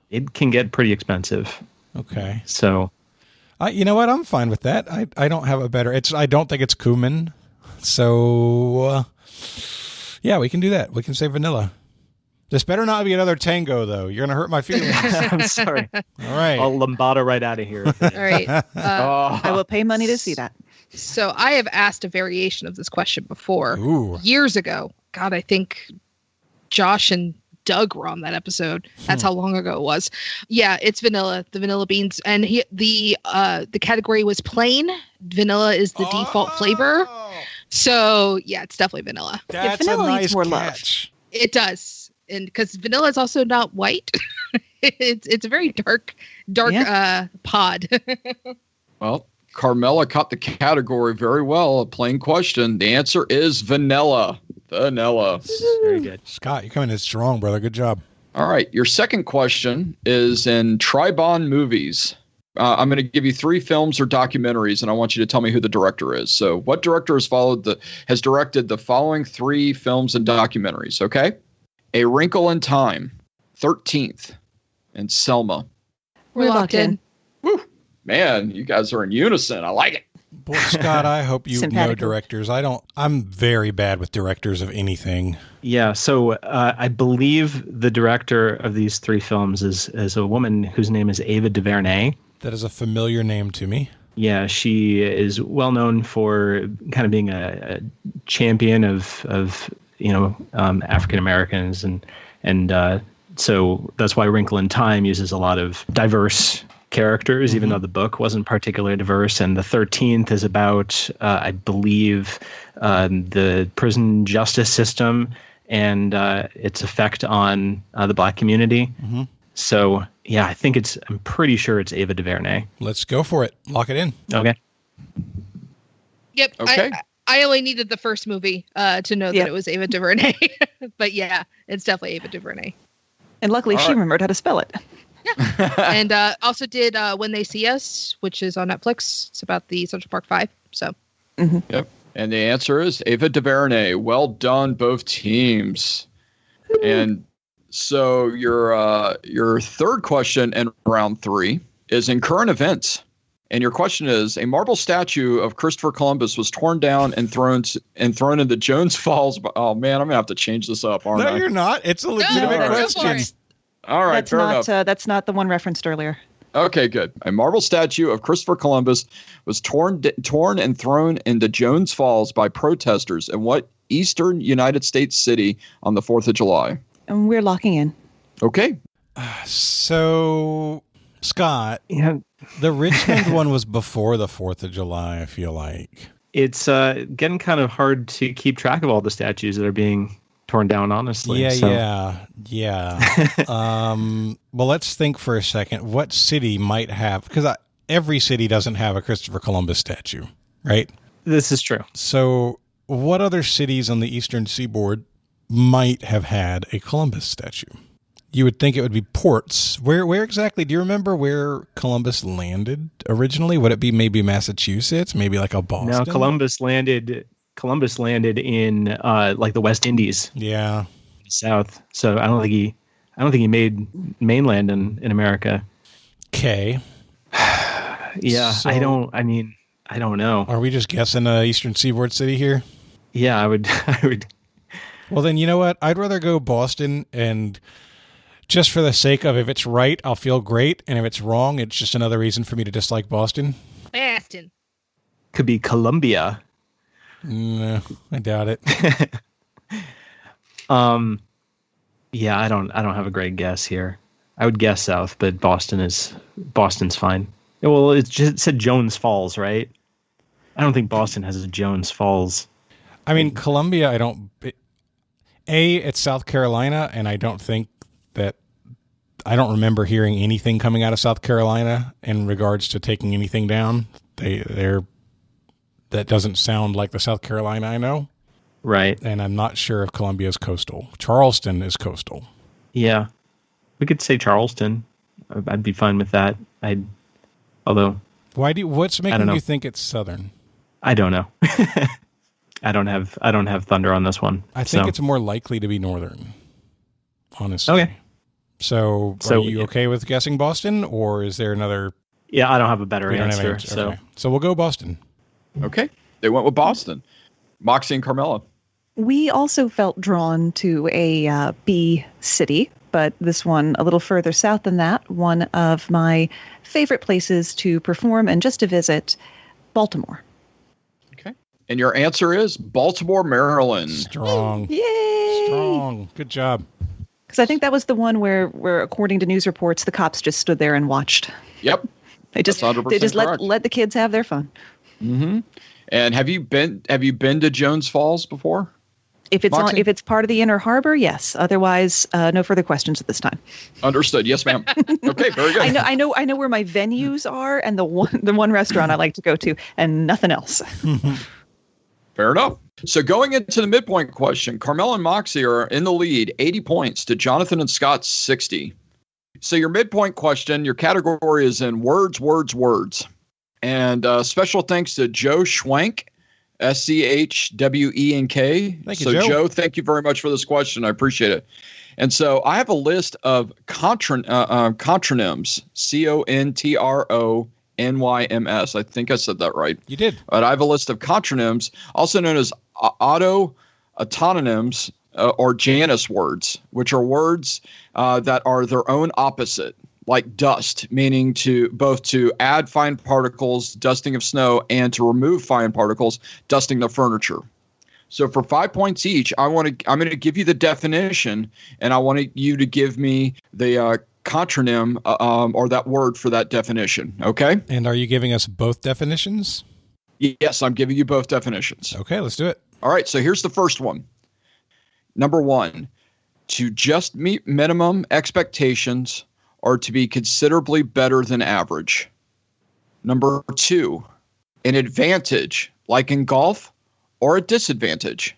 it can get pretty expensive. Okay. So, you know what? I'm fine with that. I don't have a better. I don't think it's cumin. So, yeah, we can do that. We can say vanilla. This better not be another tango, though. You're gonna hurt my feelings. I'm sorry. All right. I'll lambada right out of here. All right. I will pay money to see that. So I have asked a variation of this question before. Ooh. Years ago. God, I think Josh and Doug were on that episode. That's how long ago it was. Yeah, it's vanilla, the vanilla beans. And the category was plain. Vanilla is the default flavor. So, yeah, it's definitely vanilla. That's vanilla a nice needs more catch. It does. And because vanilla is also not white. it's a very dark pod. Well, Carmela caught the category very well. A plain question. The answer is vanilla. Vanilla. Very good. Scott, you're coming in strong, brother. Good job. All right. Your second question is in Tribon movies. I'm going to give you 3 films or documentaries, and I want you to tell me who the director is. So what director has directed the following 3 films and documentaries, okay? A Wrinkle in Time, 13th, and Selma. We're locked in. Woo! Man, you guys are in unison. I like it. Boy, Scott, I hope you know Simpatico. directors. I'm very bad with directors of anything. Yeah, so I believe the director of these 3 films is a woman whose name is Ava DuVernay. That is a familiar name to me. Yeah, she is well known for kind of being a champion of African Americans, and so that's why Wrinkle in Time uses a lot of diverse characters, even though the book wasn't particularly diverse. And the 13th is about, I believe, the prison justice system and its effect on the Black community. Mm-hmm. So, yeah, I'm pretty sure it's Ava DuVernay. Let's go for it. Lock it in. Okay. Yep. Okay. I only needed the first movie to know that it was Ava DuVernay. But yeah, it's definitely Ava DuVernay. And luckily she remembered how to spell it. Yeah. And also did When They See Us, which is on Netflix. It's about the Central Park 5. So. Mm-hmm. Yep. And the answer is Ava DuVernay. Well done, both teams. And so your third question in round 3 is in current events. And your question is, a marble statue of Christopher Columbus was torn down and thrown into Jones Falls. Oh, man, I'm going to have to change this up, aren't I? No, you're not. It's a legitimate question. All right, fair enough. That's not the one referenced earlier. Okay, good. A marble statue of Christopher Columbus was torn and thrown into Jones Falls by protesters in what eastern United States city on the 4th of July? And we're locking in. Okay. So, Scott, Yeah. the Richmond one was before the 4th of July, I feel like. It's getting kind of hard to keep track of all the statues that are being torn down, honestly. Yeah. Well, let's think for a second. What city might have, because every city doesn't have a Christopher Columbus statue, right? This is true. So what other cities on the eastern seaboard might have had a Columbus statue? You would think it would be ports. Where exactly? Do you remember where Columbus landed originally? Would it be maybe Massachusetts? Maybe like a Boston? No, Columbus landed Columbus landed in like the West Indies, Yeah. South. So I don't think he made mainland in America. Okay. Yeah, So- I don't know. Are we just guessing Eastern Seaboard city here? Yeah, I would. Well, then you know what? I'd rather go Boston, and just for the sake of if it's right, I'll feel great, and if it's wrong, it's just another reason for me to dislike Boston. Boston. Could be Columbia. No, I doubt it. Yeah, I don't have a great guess here. I would guess South, but Boston's fine. Well, it said Jones Falls, right? I don't think Boston has a Jones Falls. I mean, Columbia, it's South Carolina, and I don't remember hearing anything coming out of South Carolina in regards to taking anything down. That doesn't sound like the South Carolina I know. Right. And I'm not sure if Columbia is coastal. Charleston is coastal. Yeah. We could say Charleston. I'd be fine with that. What's making you think it's southern? I don't know. I don't have thunder on this one. I think it's more likely to be northern, honestly. Okay. So are you okay with guessing Boston, or is there another? Yeah, I don't have a better We don't have answer. an answer. Okay. So we'll go Boston. Okay. They went with Boston. Moxie and Carmela. We also felt drawn to a B city, but this one a little further south than that, one of my favorite places to perform and just to visit, Baltimore. Okay. And your answer is Baltimore, Maryland. Strong. Yay! Strong. Good job. Because I think that was the one where, according to news reports, the cops just stood there and watched. Yep. They just correct. let the kids have their fun. Mm-hmm. And have you been to Jones Falls before? If Moxie? it's part of the Inner Harbor, yes. Otherwise, no further questions at this time. Understood. Yes, ma'am. Okay, very good. I know where my venues are, and the one restaurant I like to go to, and nothing else. Fair enough. So going into the midpoint question, Carmela and Moxie are in the lead, 80 points to Jonathan and Scott's 60. So your midpoint question, your category is in words. And special thanks to Joe Schwenk, SCHWENK. Thank you, Joe. Joe, thank you very much for this question. I appreciate it. And so I have a list of contronyms, CONTRONYMS. I think I said that right. You did. But I have a list of contronyms, also known as autoantonyms or Janus words, which are words that are their own opposite, like dust, meaning to add fine particles, dusting of snow, and to remove fine particles, dusting the furniture. So for 5 points each, I'm going to give you the definition, and I want you to give me the contronym or that word for that definition. Okay? And are you giving us both definitions? Yes, I'm giving you both definitions. Okay, let's do it. All right, so here's the first one. Number 1, to just meet minimum expectations or to be considerably better than average. Number 2, an advantage, like in golf, or a disadvantage.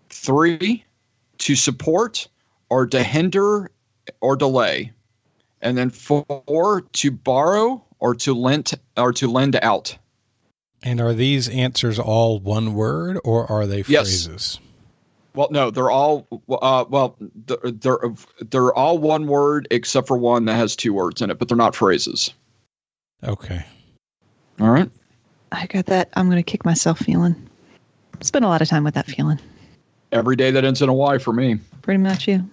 3, to support or to hinder or delay. And then 4, to borrow or to lend out. And are these answers all one word, or are they phrases? Well, no, they're all they're all one word except for one that has 2 words in it, but they're not phrases. Okay. All right. I got that. I'm going to kick myself feeling. Spend a lot of time with that feeling. Every day that ends in a Y for me. Pretty much you.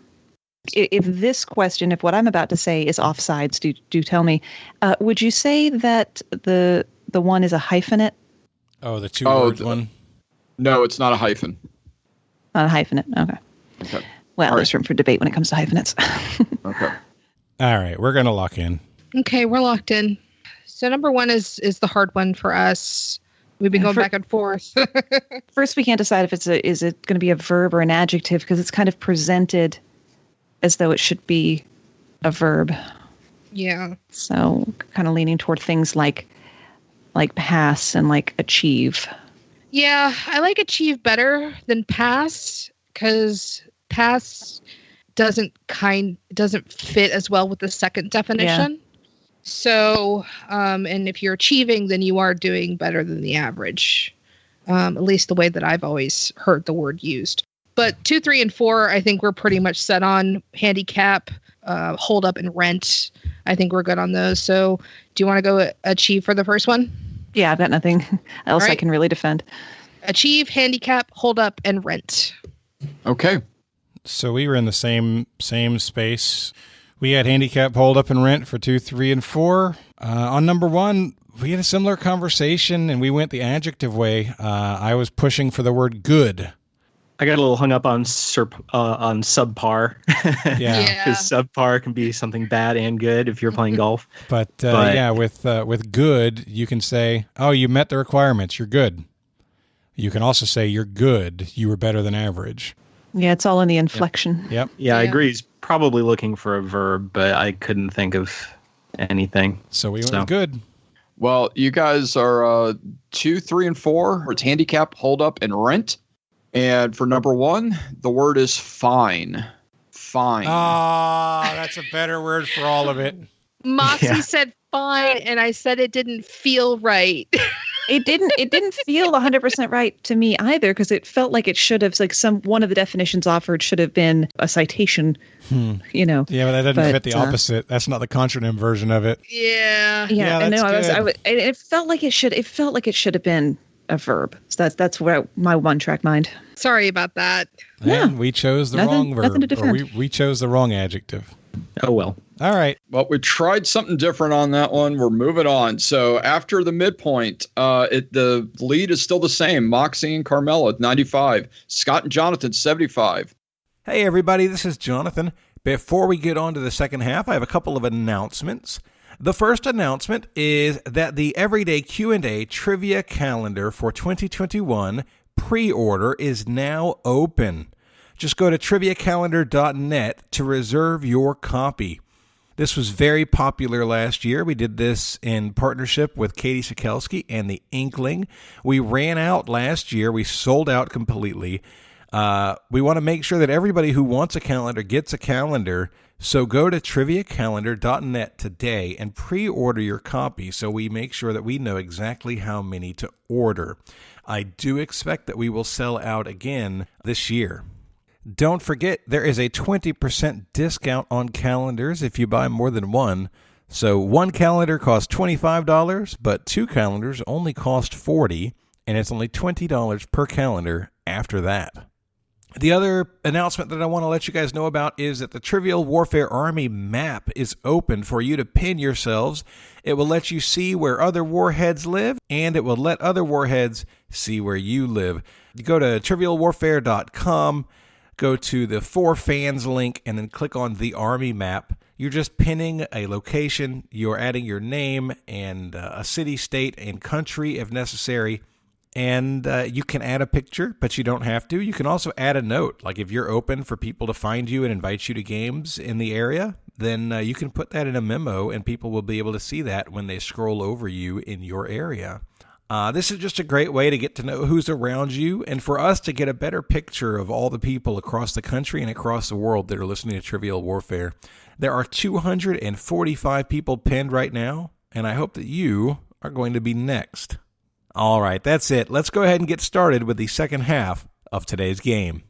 If what I'm about to say is offsides, do tell me. Would you say that the one is a hyphenate? Oh, the 2 word one? No, it's not a hyphen. Not a hyphenate. Okay. Well, there's room for debate when it comes to hyphenates. Okay. All right, we're going to lock in. Okay, we're locked in. So number 1 is the hard one for us. We've been going back and forth. First, we can't decide if is it going to be a verb or an adjective, because it's kind of presented as though it should be a verb. Yeah. So kind of leaning toward things like pass and like achieve. Yeah, I like achieve better than pass, because pass doesn't fit as well with the second definition. Yeah. So, and if you're achieving, then you are doing better than the average. at least the way that I've always heard the word used. But 2, 3, and 4, I think we're pretty much set on. Handicap, hold up, and rent. I think we're good on those. So do you want to go achieve for the first one? Yeah, I've got nothing else right. I can really defend. Achieve, handicap, hold up, and rent. Okay. So we were in the same space. We had handicap, hold up, and rent for 2, 3, and 4. On number 1, we had a similar conversation, and we went the adjective way. I was pushing for the word good. I got a little hung up on subpar. Yeah, because subpar can be something bad and good if you're playing golf. But yeah, with good, you can say, "Oh, you met the requirements. You're good." You can also say, "You're good. You were better than average." Yeah, it's all in the inflection. Yep. Yeah, I agree. He's probably looking for a verb, but I couldn't think of anything. So we went good. Well, you guys are 2, 3, and 4. It's handicap, hold up, and rent. And for number 1, the word is fine. Fine. Ah, that's a better word for all of it. Moxie said fine, and I said it didn't feel right. It didn't feel 100% right to me either, because it felt like it should have, like, one of the definitions offered should have been a citation. Yeah, but that doesn't fit the opposite. That's not the contronym version of it. Yeah. Yeah, and no, good. it felt like it should have been a verb. So that's where my one-track mind. Sorry about that. And we chose the wrong verb. Nothing to defend. Or we chose the wrong adjective. Oh, well. All right. Well, we tried something different on that one. We're moving on. So after the midpoint, the lead is still the same. Moxie and Carmela, 95. Scott and Jonathan, 75. Hey, everybody. This is Jonathan. Before we get on to the second half, I have a couple of announcements. The first announcement is that the Everyday Q&A Trivia Calendar for 2021 pre-order is now open. Just go to triviacalendar.net to reserve your copy. This was very popular last year. We did this in partnership with Katie Sikelski and the Inkling. We ran out last year. We sold out completely. We want to make sure that everybody who wants a calendar gets a calendar. So go to triviacalendar.net today and pre-order your copy so we make sure that we know exactly how many to order. I do expect that we will sell out again this year. Don't forget, there is a 20% discount on calendars if you buy more than one. So one calendar costs $25, but 2 calendars only cost $40, and it's only $20 per calendar after that. The other announcement that I want to let you guys know about is that the Trivial Warfare Army map is open for you to pin yourselves. It will let you see where other warheads live, and it will let other warheads see where you live. You go to trivialwarfare.com, go to the For Fans link, and then click on the Army map. You're just pinning a location. You're adding your name and a city, state, and country if necessary. And you can add a picture, but you don't have to. You can also add a note. Like if you're open for people to find you and invite you to games in the area, then you can put that in a memo and people will be able to see that when they scroll over you in your area. This is just a great way to get to know who's around you and for us to get a better picture of all the people across the country and across the world that are listening to Trivial Warfare. There are 245 people pinned right now, and I hope that you are going to be next. All right, that's it. Let's go ahead and get started with the second half of today's game.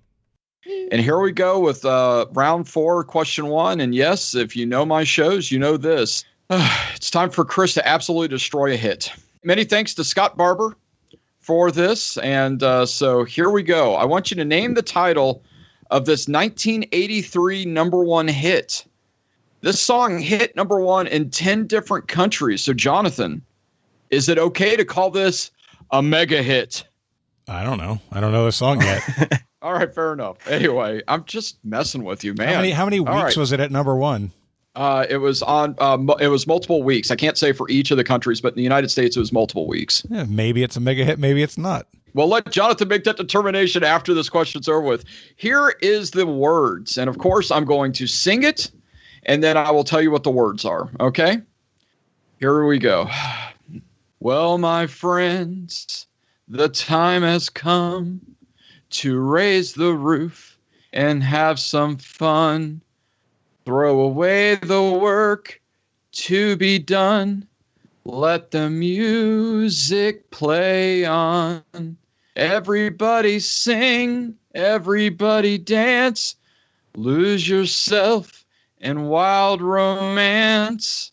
And here we go with round 4, question 1. And yes, if you know my shows, you know this. It's time for Chris to absolutely destroy a hit. Many thanks to Scott Barber for this. And so here we go. I want you to name the title of this 1983 number 1 hit. This song hit number 1 in 10 different countries. So, Jonathan, is it okay to call this a mega hit? I don't know. I don't know the song yet. All right, fair enough. Anyway, I'm just messing with you, man. How many weeks was it at number 1? It was on. It was multiple weeks. I can't say for each of the countries, but in the United States, it was multiple weeks. Yeah, maybe it's a mega hit. Maybe it's not. Well, let Jonathan make that determination after this question's over with. Here is the words, and of course, I'm going to sing it, and then I will tell you what the words are. Okay? Here we go. Well, my friends, the time has come to raise the roof and have some fun. Throw away the work to be done. Let the music play on. Everybody sing, everybody dance, lose yourself in wild romance.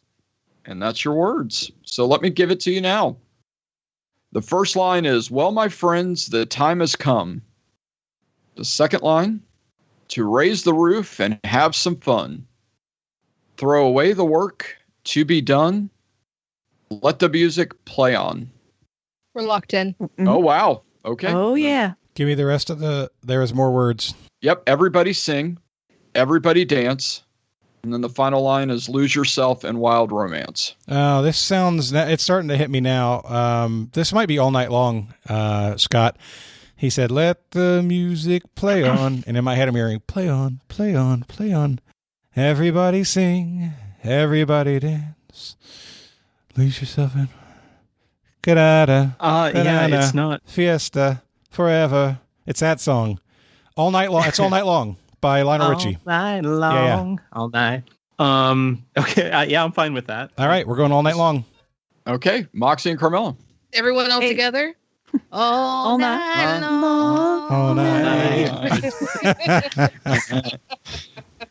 And that's your words. So let me give it to you now. The first line is, well, my friends, the time has come. The second line, to raise the roof and have some fun. Throw away the work to be done. Let the music play on. We're locked in. Mm-hmm. Oh, wow. Okay. Oh, yeah. Give me the rest of there is more words. Yep. Everybody sing. Everybody dance. And then the final line is lose yourself in wild romance. Oh, this sounds, it's starting to hit me now. This might be All Night Long, Scott. He said, let the music play on. And in my head, I'm hearing, play on, play on, play on. Everybody sing, everybody dance. Lose yourself in. Ga-da-da. Yeah, it's not. Fiesta, forever. It's that song. All Night Long. It's All Night Long by Lionel Richie. All night long. Yeah. All night. Okay. Yeah, I'm fine with that. All right. We're going All Night Long. Okay. Moxie and Carmela. Everyone all together? All night long. All night.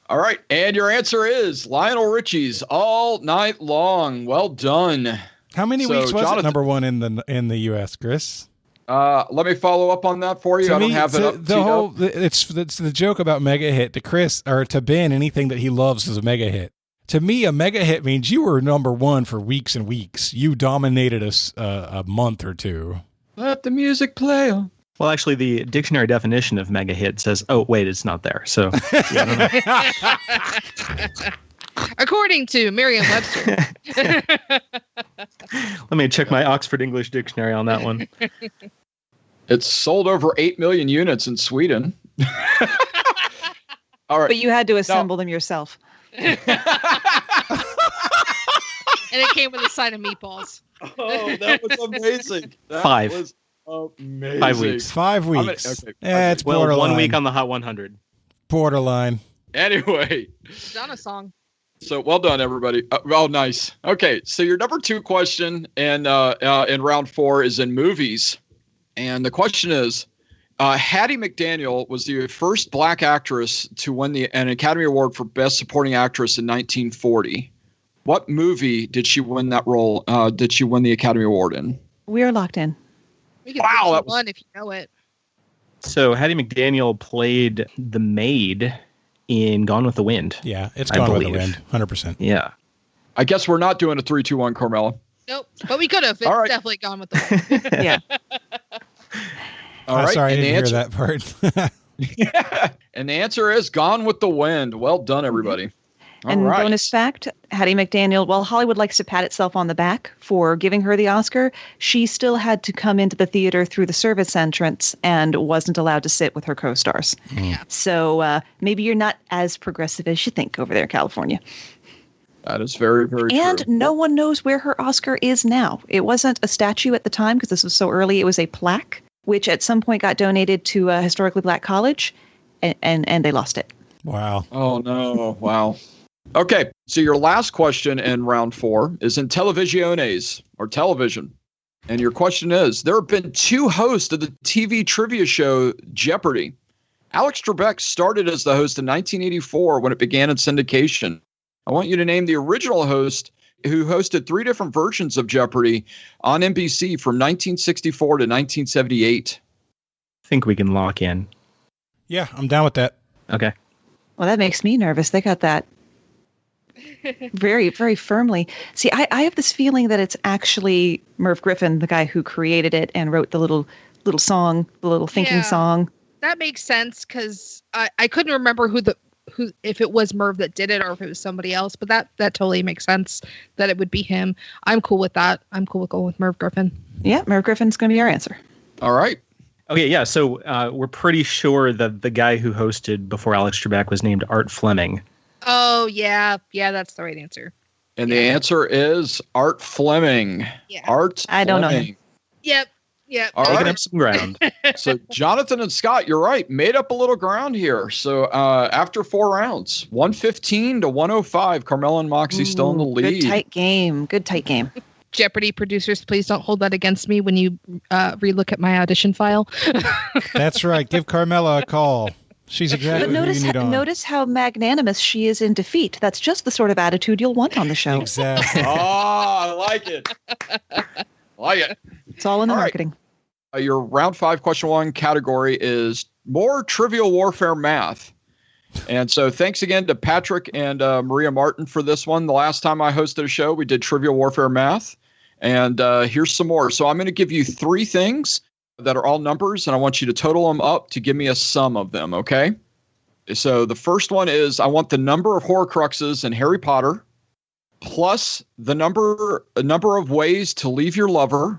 All right. And your answer is Lionel Richie's All Night Long. Well done. How many weeks was it number one in the U.S., Chris? Let me follow up on that for you. I don't have it up. It's the joke about mega hit to Chris or to Ben. Anything that he loves is a mega hit. To me, a mega hit means you were number one for weeks and weeks. You dominated us a month or two. Let the music play on. Well, actually, the dictionary definition of mega hit says, "Oh, wait, it's not there." So, yeah, I don't know. According to Merriam-Webster. Let me check my Oxford English Dictionary on that one. It's sold over 8 million units in Sweden. All right. But you had to assemble them yourself. And it came with a side of meatballs. Oh, that was amazing. That 5. was amazing. 5 weeks. 5 weeks. Okay. Yeah, it's borderline. 1 week on the Hot 100. Borderline. Anyway. Donna song. So well done, everybody. Oh, nice. Okay, so your number 2 question in round 4 is in movies. And the question is, Hattie Mcdaniel was the first black actress to win an Academy Award for Best Supporting Actress in 1940. What movie did she win that role? Did she win the Academy Award in? We are locked in. We can that one if you know it. So Hattie McDaniel played the maid in Gone with the Wind. Yeah, it's Gone with the Wind, 100%. Yeah. I guess we're not doing a 3-2-1, Carmela. Nope, but we could have. It's definitely Gone with the Wind. Yeah. All right. Sorry, I didn't hear that part. Yeah. And the answer is Gone with the Wind. Well done, everybody. And bonus fact, Hattie McDaniel, while Hollywood likes to pat itself on the back for giving her the Oscar, she still had to come into the theater through the service entrance and wasn't allowed to sit with her co-stars. Yeah. So maybe you're not as progressive as you think over there in California. That is very, very true. And no one knows where her Oscar is now. It wasn't a statue at the time because this was so early. It was a plaque, which at some point got donated to a historically black college, and they lost it. Wow. Oh, no. Wow. Okay, so your last question in round 4 is in televisiones, or television. And your question is, there have been 2 hosts of the TV trivia show Jeopardy! Alex Trebek started as the host in 1984 when it began in syndication. I want you to name the original host who hosted 3 different versions of Jeopardy! On NBC from 1964 to 1978. I think we can lock in. Yeah, I'm down with that. Okay. Well, that makes me nervous. They got that very, very firmly. See, I have this feeling that it's actually Merv Griffin, the guy who created it and wrote the little song, the little thinking song. That makes sense because I couldn't remember who if it was Merv that did it or if it was somebody else, but that totally makes sense that it would be him. I'm cool with that. I'm cool with going with Merv Griffin. Yeah, Merv Griffin's going to be our answer. All right. Okay, yeah, so we're pretty sure that the guy who hosted before Alex Trebek was named Art Fleming. Oh, yeah. Yeah, that's the right answer. And the answer is Art Fleming. Yeah. Art I don't know Fleming. him. Yep. All Taking right. up some ground. So Jonathan and Scott, you're right. Made up a little ground here. So after 4 rounds, 115 to 105, Carmela and Moxie still in the lead. Good tight game. Jeopardy producers, please don't hold that against me when you relook at my audition file. That's right. Give Carmela a call. She's exactly But who you need on. notice how magnanimous she is in defeat. That's just the sort of attitude you'll want on the show. Exactly. Oh, I like it. Like it. It's all in the All right. marketing. Your round 5, question 1 category is more Trivial Warfare math. And so thanks again to Patrick and Maria Martin for this one. The last time I hosted a show, we did Trivial Warfare math. And here's some more. So I'm going to give you 3 things that are all numbers, and I want you to total them up to give me a sum of them, okay? So the first one is I want the number of Horcruxes in Harry Potter plus the number of ways to leave your lover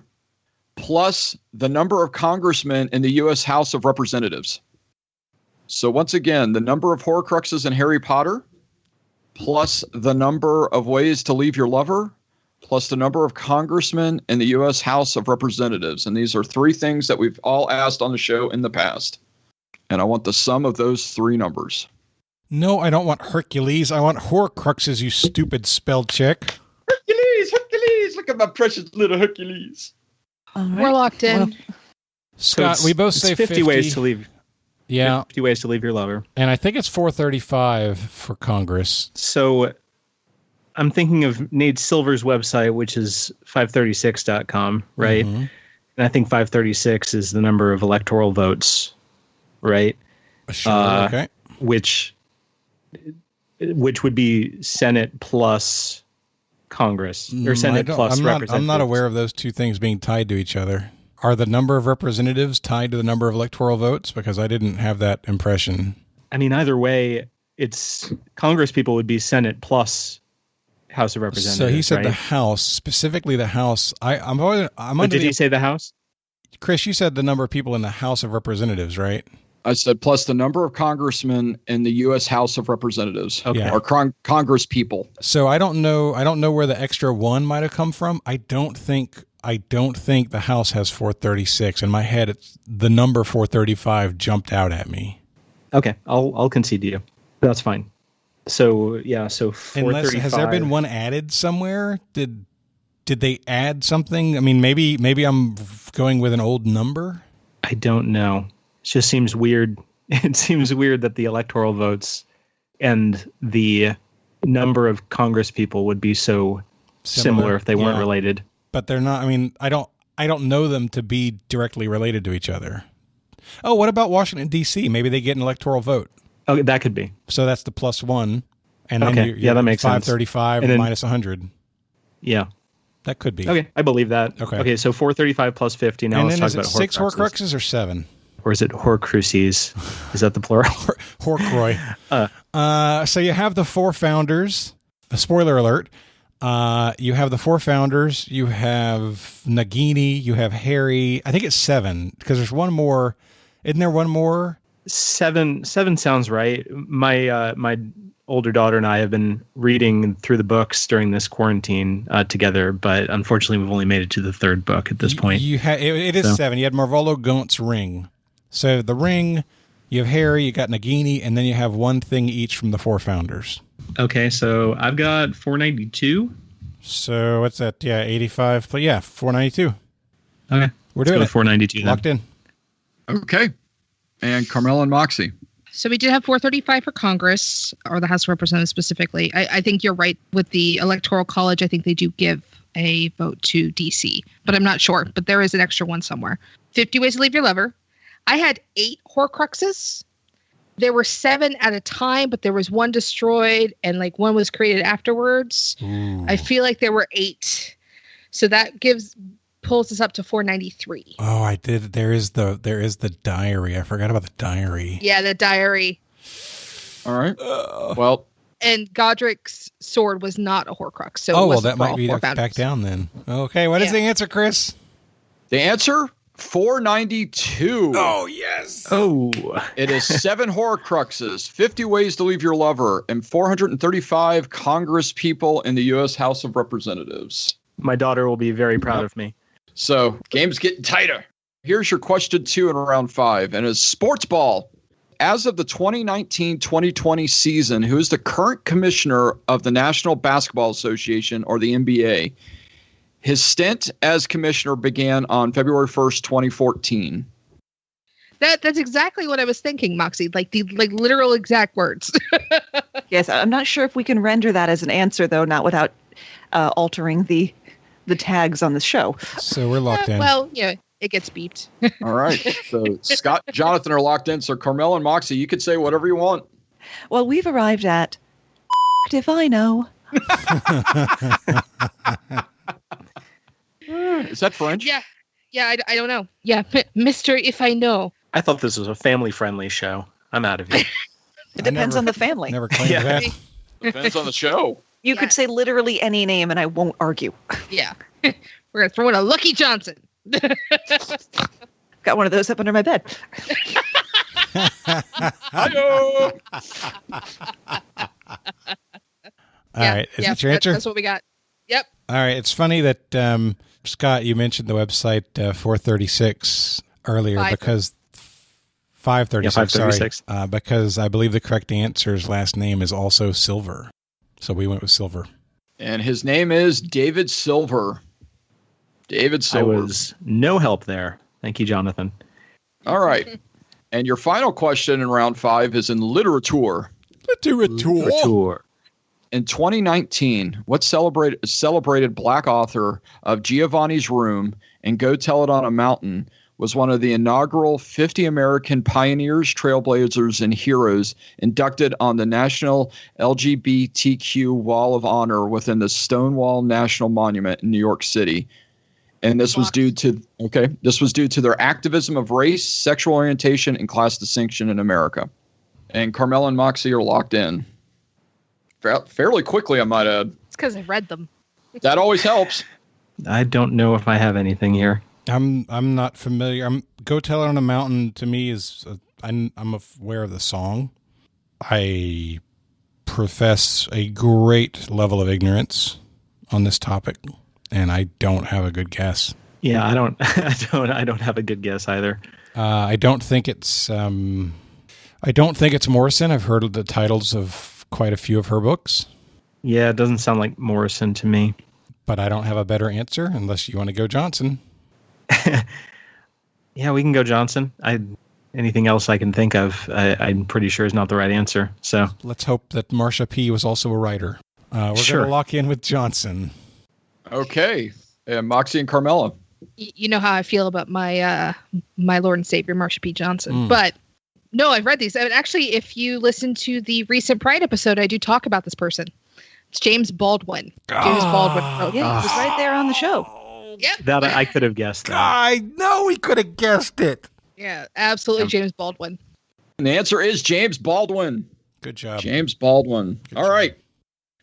plus the number of congressmen in the U.S. House of Representatives. So once again, the number of Horcruxes in Harry Potter plus the number of ways to leave your lover plus the number of congressmen in the U.S. House of Representatives. And these are 3 things that we've all asked on the show in the past. And I want the sum of those 3 numbers. No, I don't want Hercules. I want Horcruxes, you stupid spell check. Hercules, look at my precious little Hercules. All right. We're locked in. Well, Scott, we both say 50 ways to leave. Yeah. 50 ways to leave your lover. And I think it's 435 for Congress. So I'm thinking of Nate Silver's website, which is 536.com, right? Mm-hmm. And I think 536 is the number of electoral votes, right? Sure, okay. Which would be Senate plus Congress, or Senate plus representatives. I'm not aware of those 2 things being tied to each other. Are the number of representatives tied to the number of electoral votes? Because I didn't have that impression. I mean, either way, it's Congress people would be Senate plus House of Representatives. So he said right? the House, specifically the House. I'm Did he say the House? Chris, you said the number of people in the House of Representatives, right? I said plus the number of congressmen in the U.S. House of Representatives, Okay. or Congress people. So I don't know where the extra 1 might have come from. I don't think the House has 436. In my head, it's the number 435 jumped out at me. Okay, I'll concede to you. That's fine. So yeah, so 435. Has there been one added somewhere? Did they add something? I mean, maybe I'm going with an old number. I don't know. It just seems weird. It seems weird that the electoral votes and the number of Congress people would be so similar if they weren't related. But they're not. I mean, I don't know them to be directly related to each other. Oh, what about Washington, D.C.? Maybe they get an electoral vote. Okay, that could be. So that's the plus 1. And then Okay, you're that makes sense. 535 And then- minus 100. Yeah. That could be. Okay, I believe that. Okay. So 435 plus 50. Now And let's then talk is it about 6 Horcruxes or 7? Or is it Horcruxes? Is that the plural? Horcrux. So you have the 4 founders. Spoiler alert. You have the 4 founders. You have Nagini. You have Harry. I think it's 7 because there's one more. Isn't there one more? 7 sounds right. My older daughter and I have been reading through the books during this quarantine together, but unfortunately we've only made it to the 3rd book at this point. It is 7. You had Marvolo Gaunt's ring. So the ring, you have Harry, you got Nagini, and then you have one thing each from the 4 founders. Okay, so I've got 492. So what's that? Yeah, 85. But yeah, 492. Okay, we're doing it. 492. Locked in. Okay. And Carmela and Moxie. So we did have 435 for Congress, or the House of Representatives specifically. I think you're right with the Electoral College. I think they do give a vote to D.C., but I'm not sure. But there is an extra one somewhere. 50 Ways to Leave Your Lover. I had 8 Horcruxes. There were 7 at a time, but there was 1 destroyed, and like 1 was created afterwards. Ooh. I feel like there were 8. So that pulls us up to 493. Oh, I did. There is the diary. I forgot about the diary. Yeah, the diary. All right. Well, and Godric's sword was not a Horcrux. So that might be back down then. Okay, what is the answer, Chris? The answer, 492. Oh, yes. Oh. It is 7 Horcruxes, 50 Ways to Leave Your Lover, and 435 Congress people in the U.S. House of Representatives. My daughter will be very proud of me. So, game's getting tighter. Here's your question 2 in round 5, and it's sports ball. As of the 2019-2020 season, who is the current commissioner of the National Basketball Association, or the NBA? His stint as commissioner began on February 1st, 2014. That's exactly what I was thinking, Moxie. Like the literal exact words. Yes, I'm not sure if we can render that as an answer, though, not without altering the tags on the show. So we're locked in. Well, it gets beeped. All right. So Scott, Jonathan are locked in. So Carmela and Moxie, you could say whatever you want. Well, we've arrived at if I know. Is that French? Yeah, I don't know. Yeah, Mr. If I Know. I thought this was a family-friendly show. I'm out of here. It depends on the family. Never claimed that. Depends on the show. You could say literally any name and I won't argue. Yeah. We're going to throw in a Lucky Johnson. Got one of those up under my bed. Hi-yo! All right. Is that your answer? That's what we got. Yep. All right. It's funny that, Scott, you mentioned the website 436 earlier because 536. Yeah, 536. Sorry, because I believe the correct answer's last name is also Silver. So we went with Silver. And his name is David Silver. David Silver. I was no help there. Thank you, Jonathan. All right. And your final question in round 5 is in literature. Literature. In 2019, what celebrated Black author of Giovanni's Room and Go Tell It on a Mountain was one of the inaugural 50 American pioneers, trailblazers, and heroes inducted on the National LGBTQ Wall of Honor within the Stonewall National Monument in New York City. And this was due to their activism of race, sexual orientation, and class distinction in America. And Carmela and Moxie are locked in. Fairly quickly, I might add. It's because I read them. That always helps. I don't know if I have anything here. I'm not familiar. Go Tell It on a Mountain to me is I'm aware of the song. I profess a great level of ignorance on this topic, and I don't have a good guess. Yeah, I don't have a good guess either. I don't think it's Morrison. I've heard of the titles of quite a few of her books. Yeah, it doesn't sound like Morrison to me. But I don't have a better answer unless you want to go Johnson. Yeah, we can go Johnson. Anything else I can think of, I'm pretty sure is not the right answer. So let's hope that Marsha P. was also a writer. We're going to lock in with Johnson. Okay. Moxie and Carmela. You know how I feel about my Lord and Savior, Marsha P. Johnson. But no, I've read these. And actually, if you listen to the recent Pride episode, I do talk about this person. It's James Baldwin. James Baldwin. Yeah, he was right there on the show. Yep. that I could have guessed that. I know he could have guessed it. Yeah, absolutely, James Baldwin. And the answer is James Baldwin. Good job. James Baldwin. All right.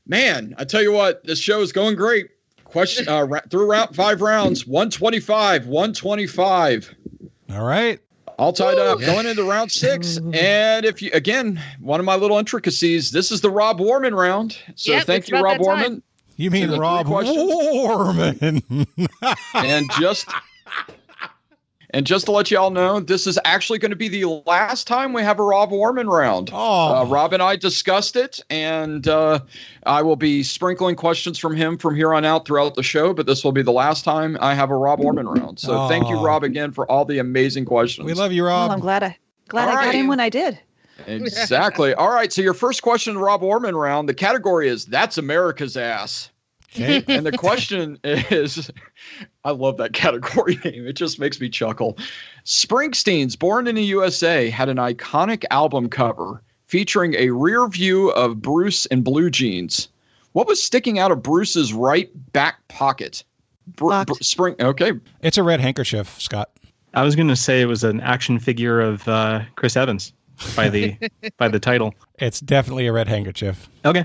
Man, I tell you what, this show is going great. Question through 5 rounds, 125. All right. All tied up, going into round 6. And if you, again, one of my little intricacies, this is the Rob Warman round. So thank you, Rob Warman. You mean Rob Warman? And just to let you all know, this is actually going to be the last time we have a Rob Warman round. Rob and I discussed it, and I will be sprinkling questions from him from here on out throughout the show, but this will be the last time I have a Rob Warman round. So thank you, Rob, again, for all the amazing questions. We love you, Rob. Well, I'm glad I got in when I did. Exactly. All right, so your first question, Rob Warman round, the category is That's America's Ass. Okay. And the question is, I love that category name. It just makes me chuckle. Springsteen's Born in the USA had an iconic album cover featuring a rear view of Bruce in blue jeans. What was sticking out of Bruce's right back pocket? Okay. It's a red handkerchief, Scott. I was going to say it was an action figure of Chris Evans by the title. It's definitely a red handkerchief. Okay,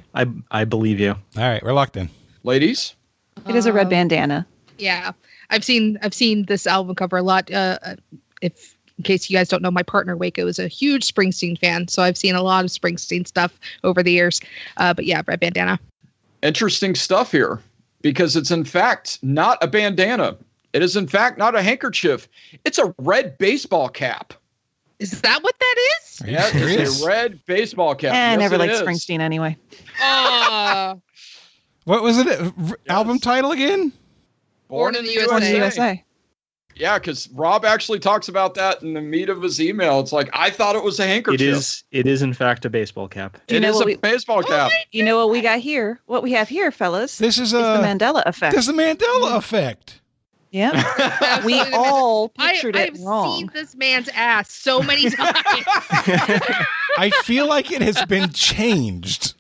I believe you. All right, we're locked in. Ladies? It is a red bandana. Yeah. I've seen this album cover a lot. In case you guys don't know, my partner Waco is a huge Springsteen fan, so I've seen a lot of Springsteen stuff over the years. But yeah, red bandana. Interesting stuff here, because it's in fact not a bandana. It is in fact not a handkerchief. It's a red baseball cap. Is that what that is? Yeah, it's a red baseball cap. I never liked Springsteen anyway. What was it? Album title again? Born in the Born in the USA. USA. Yeah, because Rob actually talks about that in the meat of his email. It's like, I thought it was a handkerchief. It is in fact a baseball cap. It is a baseball cap. You know what we got here? What we have here, fellas? This is the Mandela Effect. This is the Mandela Effect. Yeah. We all pictured I've it wrong. seen this man's ass so many times. I feel like it has been changed.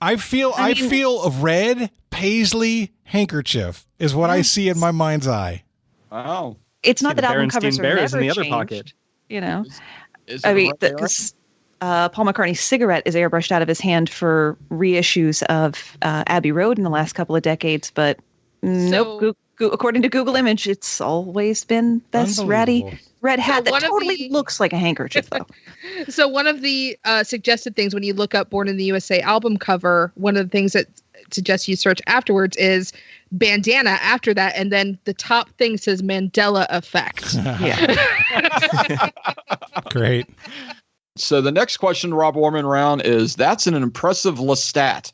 I feel a red paisley handkerchief is what I see in my mind's eye. Wow. It's not that album covers are Bear never is in the other changed, pocket. You know, Is I it mean, right? because Paul McCartney's cigarette is airbrushed out of his hand for reissues of Abbey Road in the last couple of decades, but nope. According to Google Image, it's always been this ratty red hat that totally looks like a handkerchief, though. So one of the suggested things when you look up Born in the USA album cover, one of the things that suggests you search afterwards is bandana after that, and then the top thing says Mandela Effect. Yeah. Great. So the next question to Rob Warman round is, that's an impressive Lestat.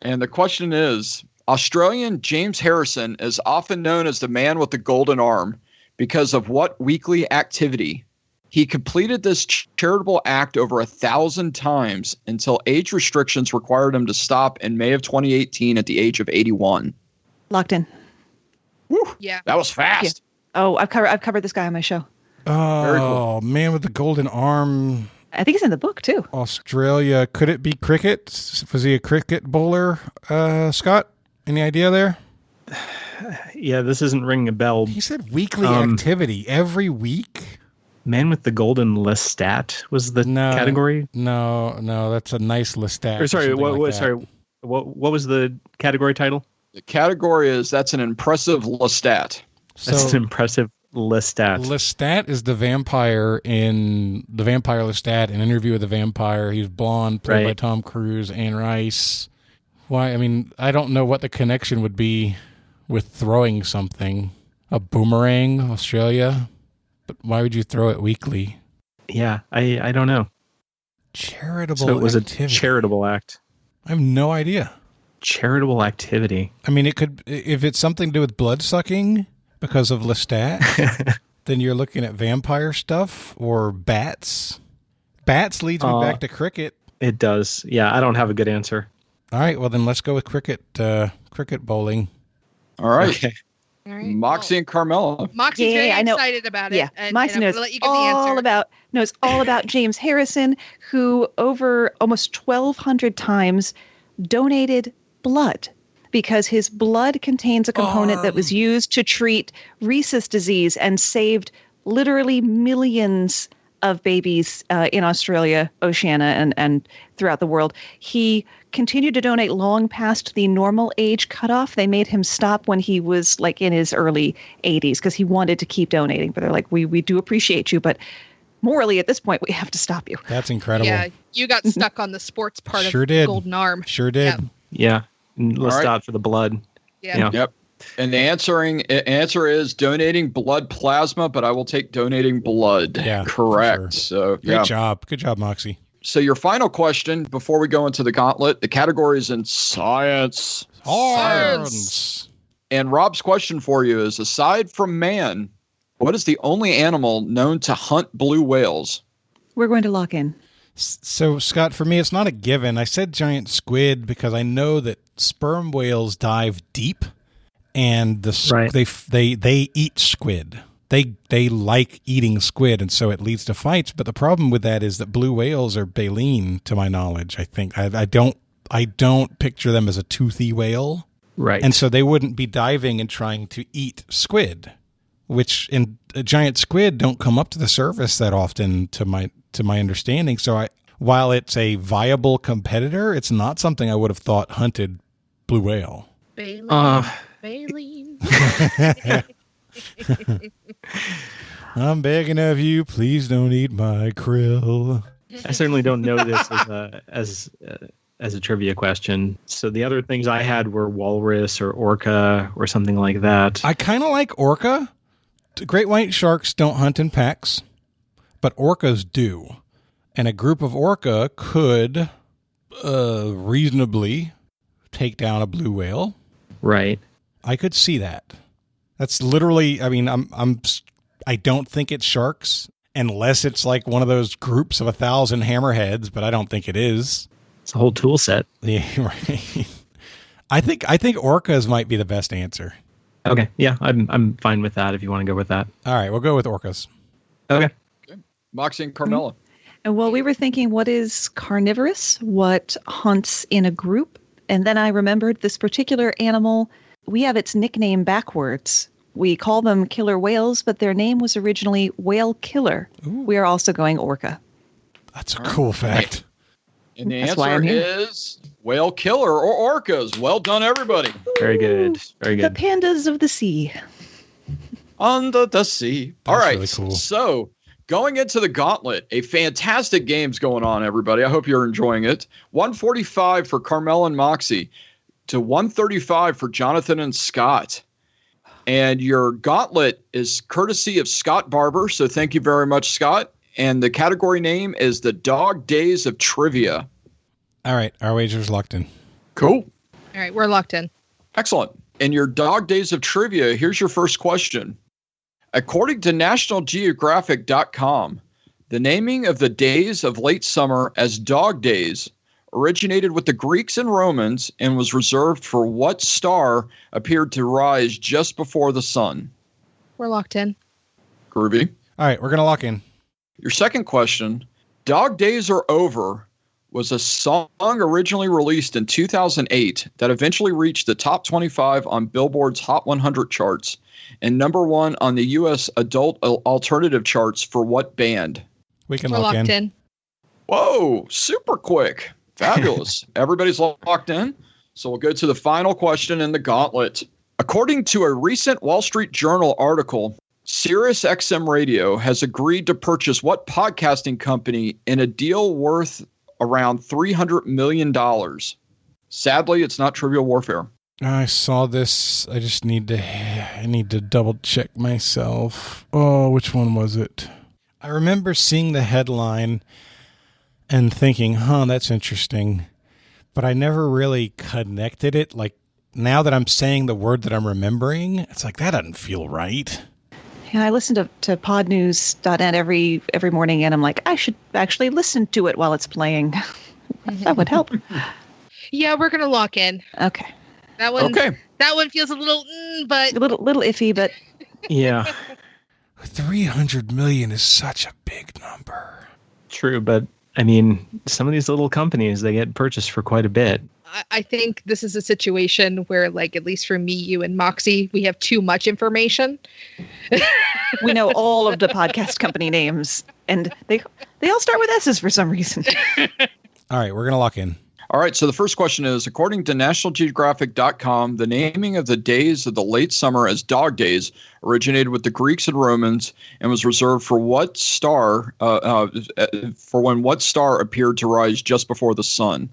And the question is, Australian James Harrison is often known as the man with the golden arm because of what weekly activity? He completed this charitable act over 1,000 times until age restrictions required him to stop in May of 2018 at the age of 81. Locked in. Whew, Yeah. that was fast. Yeah. Oh, I've covered this guy on my show. Very cool. Man with the golden arm. I think it's in the book too. Australia. Could it be cricket? Was he a cricket bowler, Scott? Any idea there? Yeah, this isn't ringing a bell. He said weekly activity every week. Man with the golden Lestat was the category. No, that's a nice Lestat. Or sorry, what was the category title? The category is, that's an impressive Lestat. That's an impressive Lestat. Lestat is the vampire in The Vampire Lestat, An Interview with the Vampire. He's blonde, played by Tom Cruise, Anne Rice. Why? I mean, I don't know what the connection would be with throwing something. A boomerang, Australia? But why would you throw it weekly? Yeah, I don't know. Charitable So it was activity. a charitable act. I have no idea. Charitable activity. I mean, it could, if it's something to do with blood sucking because of Lestat, then you're looking at vampire stuff or bats. Bats leads me back to cricket. It does. Yeah, I don't have a good answer. All right, well then let's go with cricket bowling. All right. Okay. All right. Moxie and Carmela. Moxie's very I know. excited about it. Yeah, and Moxie I'm knows gonna let you give the answer. It's all about James Harrison, who over almost 1,200 times donated blood because his blood contains a component that was used to treat rhesus disease and saved literally millions of babies in Australia, Oceania, and throughout the world. He continued to donate long past the normal age cutoff. They made him stop when he was like in his early 80s because he wanted to keep donating. But they're like, we do appreciate you, but morally at this point, we have to stop you. That's incredible. Yeah, you got stuck on the sports part Sure of did. Golden Arm. Sure did. Yeah. Let's All right. start for the blood. Yeah. Yep. And the answer is donating blood plasma, but I will take donating blood. Yeah, correct. for So Great job. Good job, Moxie. So your final question before we go into the gauntlet, the category is in science. Science. And Rob's question for you is, aside from man, what is the only animal known to hunt blue whales? We're going to lock in. So, Scott, for me, it's not a given. I said giant squid because I know that sperm whales dive deep, and they eat squid. They like eating squid, and so it leads to fights. But the problem with that is that blue whales are baleen, to my knowledge. I think I don't picture them as a toothy whale, right? And so they wouldn't be diving and trying to eat squid, which in a giant squid don't come up to the surface that often, to my understanding. So while it's a viable competitor, it's not something I would have thought hunted blue whale. Baleen. I'm begging of you, please don't eat my krill. I certainly don't know this as a trivia question. So the other things I had were walrus or orca or something like that. I kind of like orca. Great white sharks don't hunt in packs, but orcas do. And a group of orca could reasonably take down a blue whale. Right. I could see that. That's literally, I mean, I don't think it's sharks unless it's like one of those groups of 1,000 hammerheads, but I don't think it is. It's a whole tool set. Yeah, right. I think orcas might be the best answer. Okay. Yeah, I'm fine with that if you want to go with that. All right, we'll go with orcas. Okay. Moxie and Carmela. And well, we were thinking, what is carnivorous? What hunts in a group? And then I remembered this particular animal. We have its nickname backwards. We call them killer whales, but their name was originally whale killer. Ooh. We are also going orca. That's a cool fact. And the answer is whale killer or orcas. Well done, everybody. Very good. Very good. The pandas of the sea. Under the sea. All right. Really cool. So going into the Gauntlet, a fantastic game's going on, everybody. I hope you're enjoying it. 145 for Carmela and Moxie to 135 for Jonathan and Scott. And your Gauntlet is courtesy of Scott Barber. So thank you very much, Scott. And the category name is the Dog Days of Trivia. All right. Our wager's locked in. Cool. All right. We're locked in. Excellent. In your Dog Days of Trivia, here's your first question. According to NationalGeographic.com, the naming of the days of late summer as dog days originated with the Greeks and Romans and was reserved for what star appeared to rise just before the sun? We're locked in. Groovy. All right. We're going to lock in. Your second question, Dog Days Are Over was a song originally released in 2008 that eventually reached the top 25 on Billboard's Hot 100 charts and number 1 on the U.S. adult alternative charts for what band? We can We're lock locked in. Whoa, super quick. Fabulous. Everybody's locked in. So we'll go to the final question in the Gauntlet. According to a recent Wall Street Journal article, Sirius XM Radio has agreed to purchase what podcasting company in a deal worth around $300 million? Sadly, it's not Trivial Warfare. I saw this. I need to double check myself. Oh, which one was it? I remember seeing the headline and thinking, that's interesting. But I never really connected it. Like, now that I'm saying the word that I'm remembering, it's like, that doesn't feel right. Yeah, I listen to podnews.net every morning, and I'm like, I should actually listen to it while it's playing. That would help. Yeah, we're gonna lock in. Okay. That one. Okay. That one feels a little, but a little iffy, but yeah. 300 million is such a big number. True, but I mean, some of these little companies, they get purchased for quite a bit. I think this is a situation where, like, at least for me, you, and Moxie, we have too much information. We know all of the podcast company names, and they all start with S's for some reason. All right, we're going to lock in. All right, so the first question is, according to NationalGeographic.com, the naming of the days of the late summer as dog days originated with the Greeks and Romans and was reserved for what star, for when what star appeared to rise just before the sun.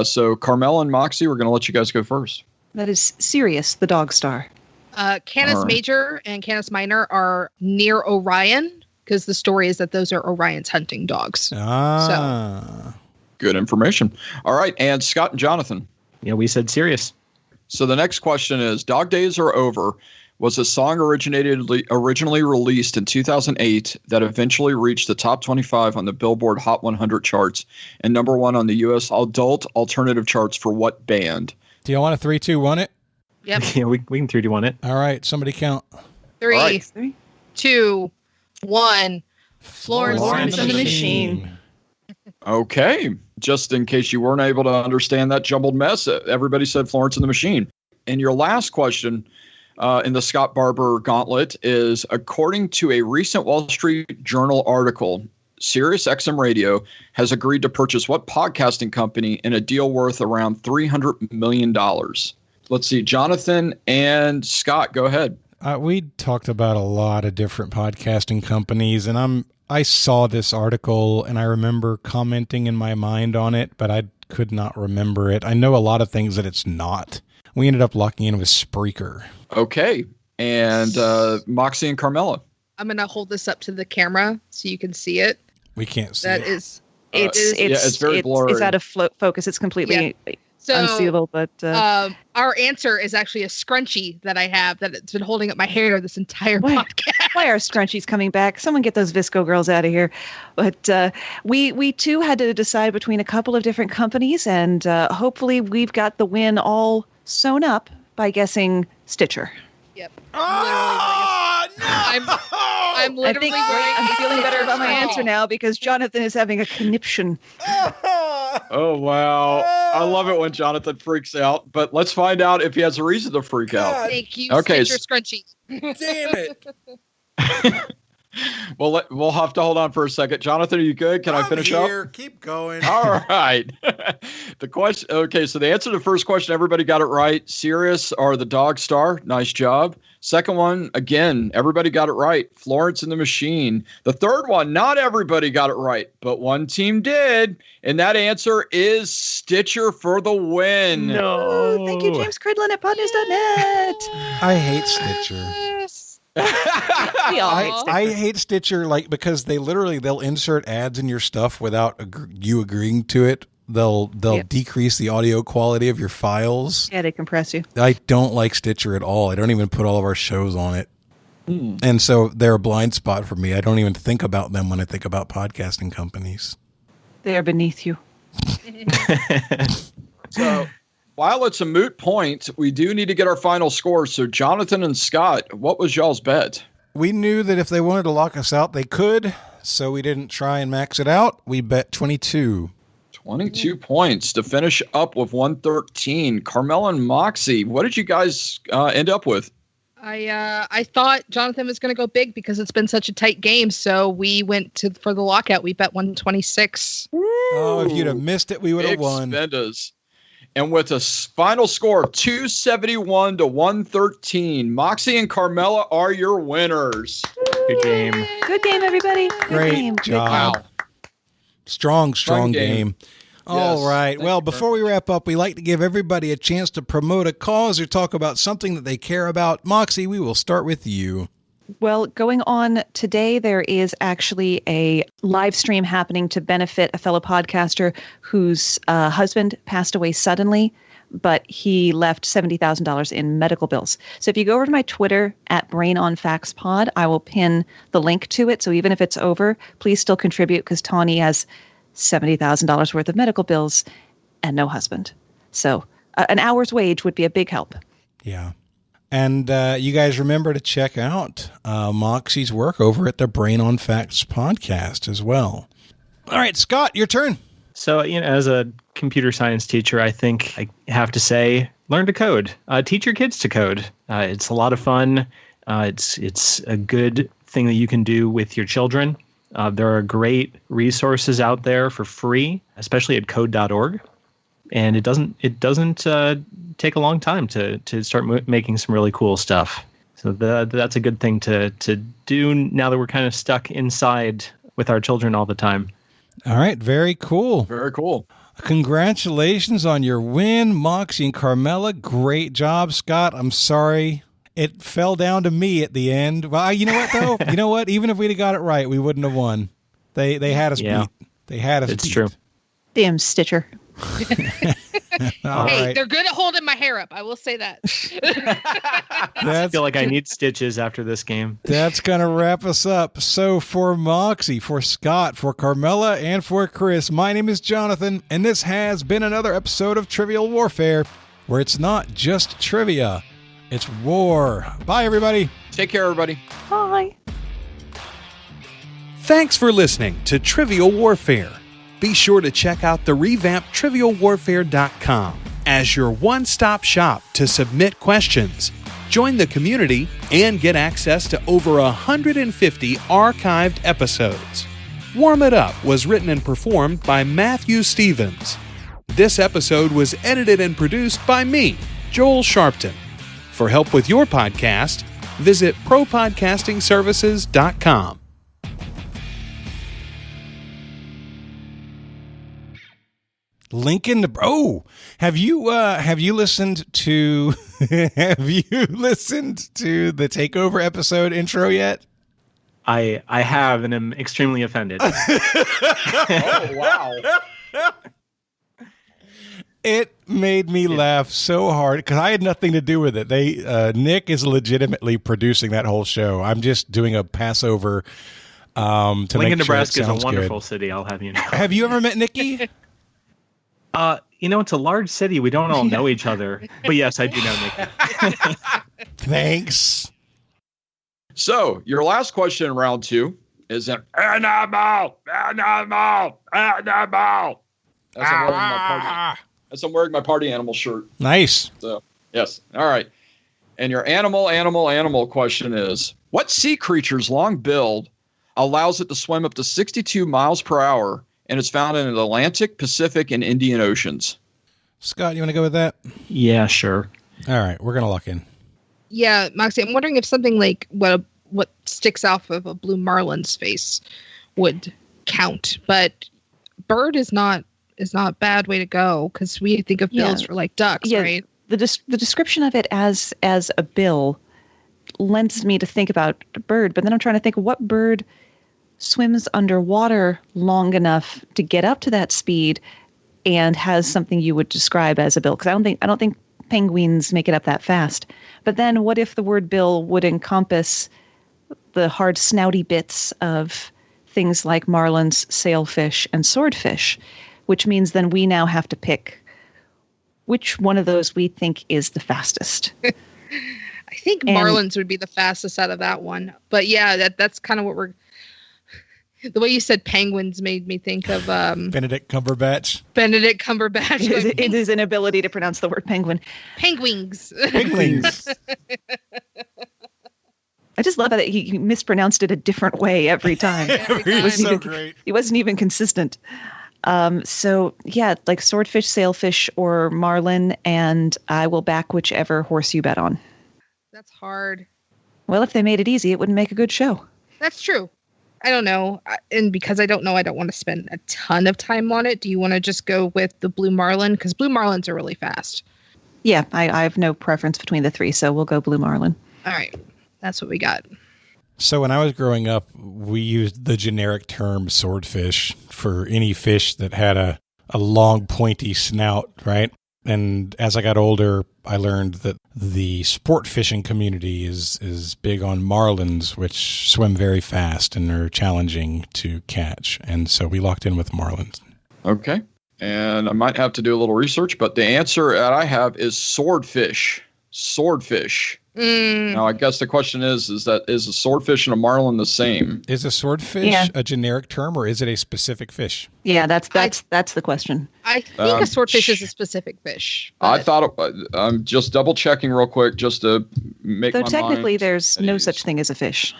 So Carmela and Moxie, we're going to let you guys go first. That is Sirius, the dog star. Canis Major and Canis Minor are near Orion, because the story is that those are Orion's hunting dogs. So. Good information. All right, and Scott and Jonathan. Yeah, we said Sirius. So the next question is, Dog Days Are Over was a song originally released in 2008 that eventually reached the top 25 on the Billboard Hot 100 charts and number 1 on the U.S. adult alternative charts for what band? Do y'all want a 3, 2, 1 it? Yep. Yeah, we can 3, 2, 1 it. All right, somebody count. 3, right. 2, 1. Florence and the Machine. Okay. Just in case you weren't able to understand that jumbled mess, everybody said Florence and the Machine. And your last question in the Scott Barber Gauntlet is, according to a recent Wall Street Journal article, Sirius XM Radio has agreed to purchase what podcasting company in a deal worth around $300 million? Let's see. Jonathan and Scott, go ahead. We talked about a lot of different podcasting companies, and I saw this article and I remember commenting in my mind on it, but I could not remember it. I know a lot of things that it's not. We ended up locking in with Spreaker. Okay. And Moxie and Carmela. I'm going to hold this up to the camera so you can see it. We can't see That it. is it's very blurry. It's out of focus. It's completely unseeable. But our answer is actually a scrunchie that I have that's been holding up my hair this entire podcast. Why are scrunchies coming back? Someone get those Visco girls out of here. But we too had to decide between a couple of different companies, and hopefully we've got the win all sewn up by guessing Stitcher. Yep. Oh, no! I'm literally I'm feeling better about my answer now because Jonathan is having a conniption. Oh, wow. I love it when Jonathan freaks out, but let's find out if he has a reason to freak out. Thank you, Okay. Stitcher Scrunchie. Damn it. Well, we'll have to hold on for a second. Jonathan, are you good? Can I finish up? Keep going. All right. The question. Okay, so the answer to the first question, everybody got it right. Sirius are the dog star. Nice job. Second one, again, everybody got it right. Florence and the Machine. The third one, not everybody got it right, but one team did, and that answer is Stitcher for the win. No. Thank you, James Cridlin at podnews.net. I hate Stitcher. We all hate Stitcher. I hate Stitcher, because they'll insert ads in your stuff without you agreeing to it. They'll decrease the audio quality of your files. Yeah, they compress you. I don't like Stitcher at all. I don't even put all of our shows on it. And so they're a blind spot for me. I don't even think about them when I think about podcasting companies. They are beneath you. So, while it's a moot point, we do need to get our final scores. So, Jonathan and Scott, what was y'all's bet? We knew that if they wanted to lock us out, they could. So we didn't try and max it out. We bet 22. 22 points to finish up with 113. Carmela and Moxie, what did you guys end up with? I thought Jonathan was going to go big because it's been such a tight game, so we went for the lockout. We bet 126. Oh, if you'd have missed it, we would have won. Spendas. And with a final score of 271 to 113, Moxie and Carmela are your winners. Good game. Good game, everybody. Good Great game. job. Strong game. All Yes. right. Thank Well, you before we wrap up, we like to give everybody a chance to promote a cause or talk about something that they care about. Moxie, we will start with you. Well, going on today, there is actually a live stream happening to benefit a fellow podcaster whose husband passed away suddenly, but he left $70,000 in medical bills. So if you go over to my Twitter at BrainOnFactsPod, I will pin the link to it. So even if it's over, please still contribute because Tawny has $70,000 worth of medical bills and no husband. So an hour's wage would be a big help. Yeah. And you guys remember to check out Moxie's work over at the Brain on Facts podcast as well. All right, Scott, your turn. So, as a computer science teacher, I think I have to say, learn to code. Teach your kids to code. It's a lot of fun. It's a good thing that you can do with your children. There are great resources out there for free, especially at code.org. And it doesn't take a long time to start making some really cool stuff. So that's a good thing to do now that we're kind of stuck inside with our children all the time. All right, very cool. Very cool. Congratulations on your win, Moxie and Carmela. Great job, Scott. I'm sorry it fell down to me at the end. Well, you know what, though? You know what? Even if we'd have got it right, we wouldn't have won. They had us beat. They had us beat. It's true. Damn Stitcher. Hey, they're good at holding my hair up. I will say that. I feel like I need stitches after this game. That's going to wrap us up. So for Moxie, for Scott, for Carmela, and for Chris, my name is Jonathan, and this has been another episode of Trivial Warfare, where it's not just trivia, it's war. Bye, everybody. Take care, everybody. Bye. Thanks for listening to Trivial Warfare. Be sure to check out the revamped TrivialWarfare.com as your one-stop shop to submit questions, join the community, and get access to over 150 archived episodes. Warm It Up was written and performed by Matthew Stevens. This episode was edited and produced by me, Joel Sharpton. For help with your podcast, visit ProPodcastingServices.com. Link in the have you listened to the Takeover episode intro yet? I have and am extremely offended. Oh, wow. It made me laugh so hard because I had nothing to do with it. Nick is legitimately producing that whole show. I'm just doing a Passover to Lincoln, make Nebraska sure it is a sounds wonderful good. city, I'll have you know. Have you ever met Nikki? It's a large city. We don't all know each other. But yes, I do know Nikki. Thanks. So your last question in round 2 is an animal. As I'm wearing my party animal shirt. Nice. So, yes. All right. And your animal question is, what sea creature's long bill allows it to swim up to 62 miles per hour and is found in the Atlantic, Pacific, and Indian Oceans? Scott, you want to go with that? Yeah, sure. All right. We're going to lock in. Yeah, Moxie, I'm wondering if something like what sticks off of a blue marlin's face would count. But bird is not a bad way to go because we think of bills for like ducks, right? The description of it as a bill lends me to think about a bird, but then I'm trying to think what bird swims underwater long enough to get up to that speed and has something you would describe as a bill. Because I don't think penguins make it up that fast. But then what if the word bill would encompass the hard snouty bits of things like marlins, sailfish, and swordfish, which means then we now have to pick which one of those we think is the fastest. I think marlins would be the fastest out of that one. But yeah, that's kind of what the way you said penguins made me think of Benedict Cumberbatch. It is an inability to pronounce the word penguin. Penguins. I just love that he mispronounced it a different way every time. Great. He wasn't even consistent. So yeah, like swordfish, sailfish, or marlin, and I will back whichever horse you bet on. That's hard. Well, if they made it easy, it wouldn't make a good show. That's true. I don't know. And because I don't know, I don't want to spend a ton of time on it. Do you want to just go with the blue marlin? Because blue marlins are really fast. Yeah, I have no preference between the three, so we'll go blue marlin. All right. That's what we got. So when I was growing up, we used the generic term swordfish for any fish that had a long, pointy snout, right? And as I got older, I learned that the sport fishing community is big on marlins, which swim very fast and are challenging to catch. And so we locked in with marlins. Okay. And I might have to do a little research, but the answer that I have is swordfish. Swordfish. Now, I guess the question is a swordfish and a marlin the same? Is a swordfish a generic term, or is it a specific fish? Yeah, that's the question. I think a swordfish is a specific fish. I thought I'm just double checking real quick just to make. Though my technically, mind there's no such thing as a fish.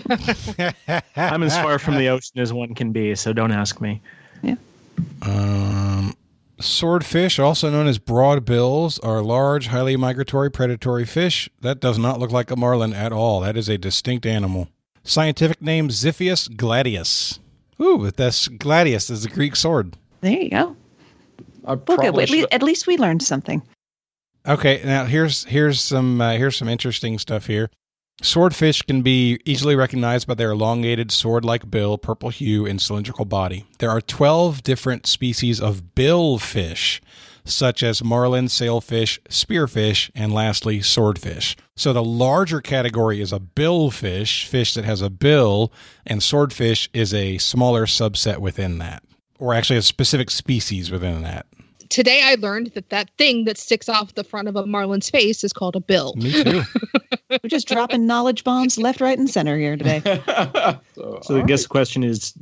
I'm as far from the ocean as one can be, so don't ask me. Yeah. Swordfish, also known as broadbills, are large, highly migratory predatory fish. That does not look like a marlin at all. That is a distinct animal. Scientific name, Ziphius gladius. Ooh, that's gladius is the Greek sword. There you go. At least we learned something. Okay, now here's some interesting stuff here. Swordfish can be easily recognized by their elongated sword-like bill, purple hue, and cylindrical body. There are 12 different species of billfish, such as marlin, sailfish, spearfish, and lastly, swordfish. So the larger category is a billfish, fish that has a bill, and swordfish is a smaller subset within that, or actually a specific species within that. Today I learned that thing that sticks off the front of a marlin's face is called a bill. Me too. We're just dropping knowledge bombs left, right, and center here today. So I guess the question is,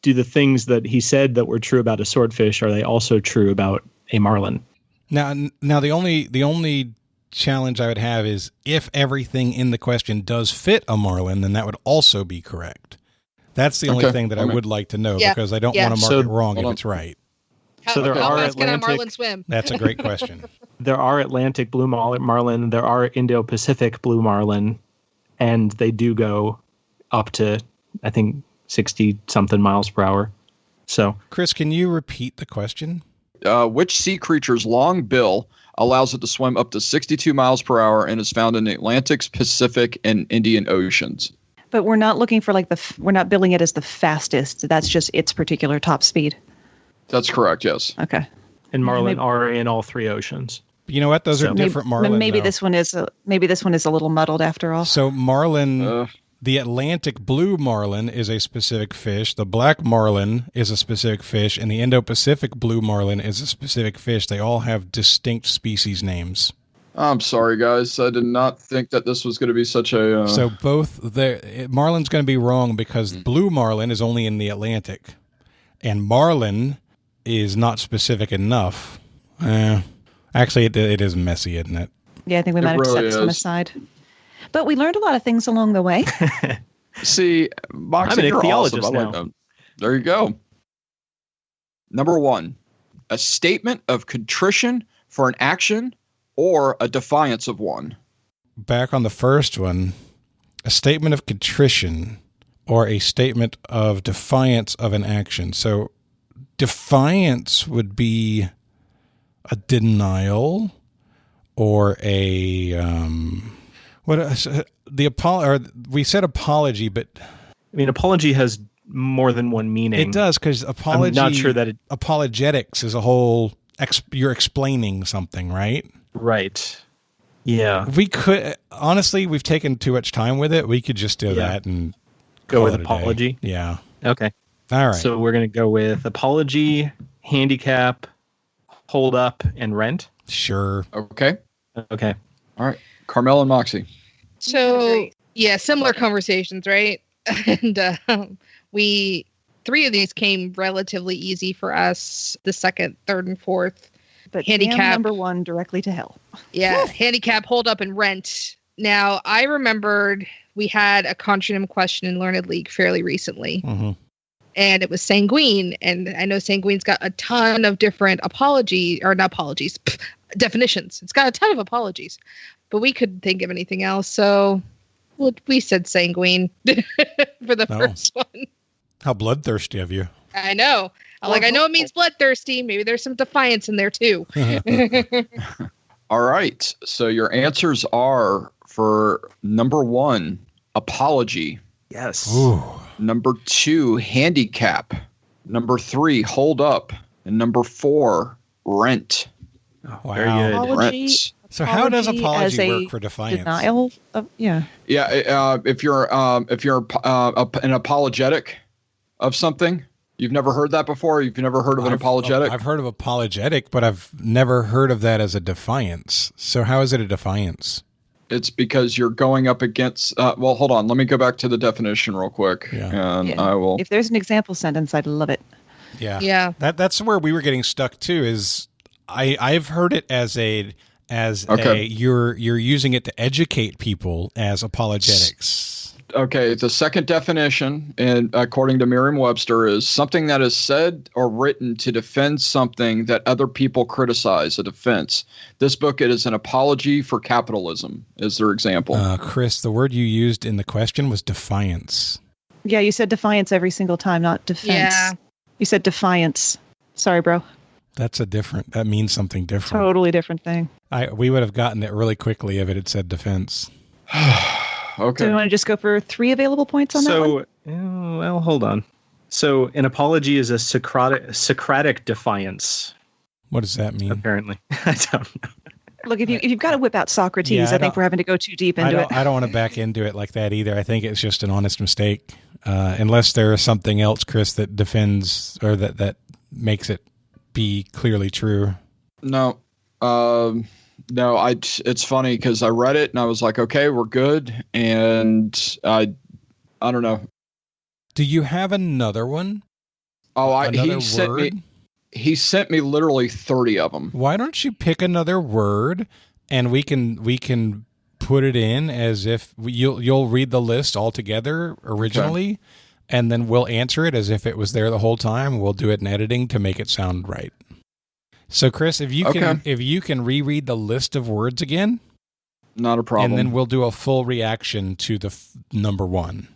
do the things that he said that were true about a swordfish, are they also true about a marlin? Now the only challenge I would have is if everything in the question does fit a marlin, then that would also be correct. That's the only thing that I would like to know because I don't want to mark it wrong if it's right. So there how are fast can a Atlantic. marlin swim? That's a great question. There are Atlantic blue marlin. There are Indo-Pacific blue marlin, and they do go up to, I think, 60-something miles per hour. So, Chris, can you repeat the question? Which sea creature's long bill allows it to swim up to 62 miles per hour and is found in the Atlantic, Pacific, and Indian Oceans? But we're not looking for we're not billing it as the fastest. That's just its particular top speed. That's correct. Yes. Okay. And Marlin are in all three oceans. You know what? Those are different Marlin. Maybe though. this one is a little muddled after all. So Marlin, the Atlantic blue Marlin is a specific fish. The black Marlin is a specific fish, and the Indo-Pacific blue Marlin is a specific fish. They all have distinct species names. I'm sorry, guys. I did not think that this was going to be such a... So Marlin's going to be wrong because blue Marlin is only in the Atlantic, and Marlin is not specific enough. Actually, it is messy, isn't it? Yeah, I think we might have set some aside. But we learned a lot of things along the way. See, Moxie, you're awesome. I like them. There you go. Number 1, a statement of contrition for an action or a defiance of one. Back on the first one, a statement of contrition or a statement of defiance of an action. So defiance would be a denial or we said apology, but I mean, apology has more than one meaning. It does, because apology. I'm not sure that apologetics is a whole. You're explaining something, right? Right. Yeah. We could honestly, we've taken too much time with it. We could just do that and go with apology. Yeah. Okay. All right. So we're going to go with apology, handicap, hold up, and rent. Sure. Okay. Okay. All right. Carmela and Moxie. So similar conversations, right? And three of these came relatively easy for us. The second, third, and fourth. But handicap number 1 directly to hell. Yeah, handicap, hold up, and rent. Now, I remembered we had a contronym question in Learned League fairly recently. Mm-hmm. And it was sanguine. And I know sanguine's got a ton of different definitions. It's got a ton of apologies. But we couldn't think of anything else. So we said sanguine for the first one. How bloodthirsty of you. I know. I know it means bloodthirsty. Maybe there's some defiance in there too. All right. So your answers are for number 1, apology. Yes. Ooh. Number 2, handicap. Number 3, hold up. And number 4, rent. Oh, wow. Very good. Apology, Rent. So how does apology apology as work for defiance? Denial of, Yeah. If you're an apologetic of something, you've never heard that before. You've never heard of an apologetic. I've heard of apologetic, but I've never heard of that as a defiance. So how is it a defiance? It's because you're going up against. Well, hold on. Let me go back to the definition real quick, and I will. If there's an example sentence, I'd love it. Yeah. Yeah. That's where we were getting stuck too. Is I've heard it as you're using it to educate people as apologetics. Okay, the second definition, and according to Merriam-Webster, is something that is said or written to defend something that other people criticize, a defense. This book, it is an apology for capitalism, is their example. Chris, the word you used in the question was defiance. Yeah, you said defiance every single time, not defense. Yeah. You said defiance. Sorry, bro. That means something different. Totally different thing. We would have gotten it really quickly if it had said defense. Okay. Do you want to just go for 3 available points on that one? Well, hold on. So an apology is a Socratic defiance. What does that mean? Apparently. I don't know. Look, if you've got to whip out Socrates, I think we're having to go too deep into it. I don't want to back into it like that either. I think it's just an honest mistake. Unless there is something else, Chris, that defends or that makes it be clearly true. No. No, it's funny because I read it and I was like, okay, we're good. And I don't know. Do you have another one? Oh, he sent me literally 30 of them. Why don't you pick another word and we can put it in as if you'll read the list all together originally, and then we'll answer it as if it was there the whole time. We'll do it in editing to make it sound right. So, Chris, if you can reread the list of words again, not a problem. And then we'll do a full reaction to the number 1.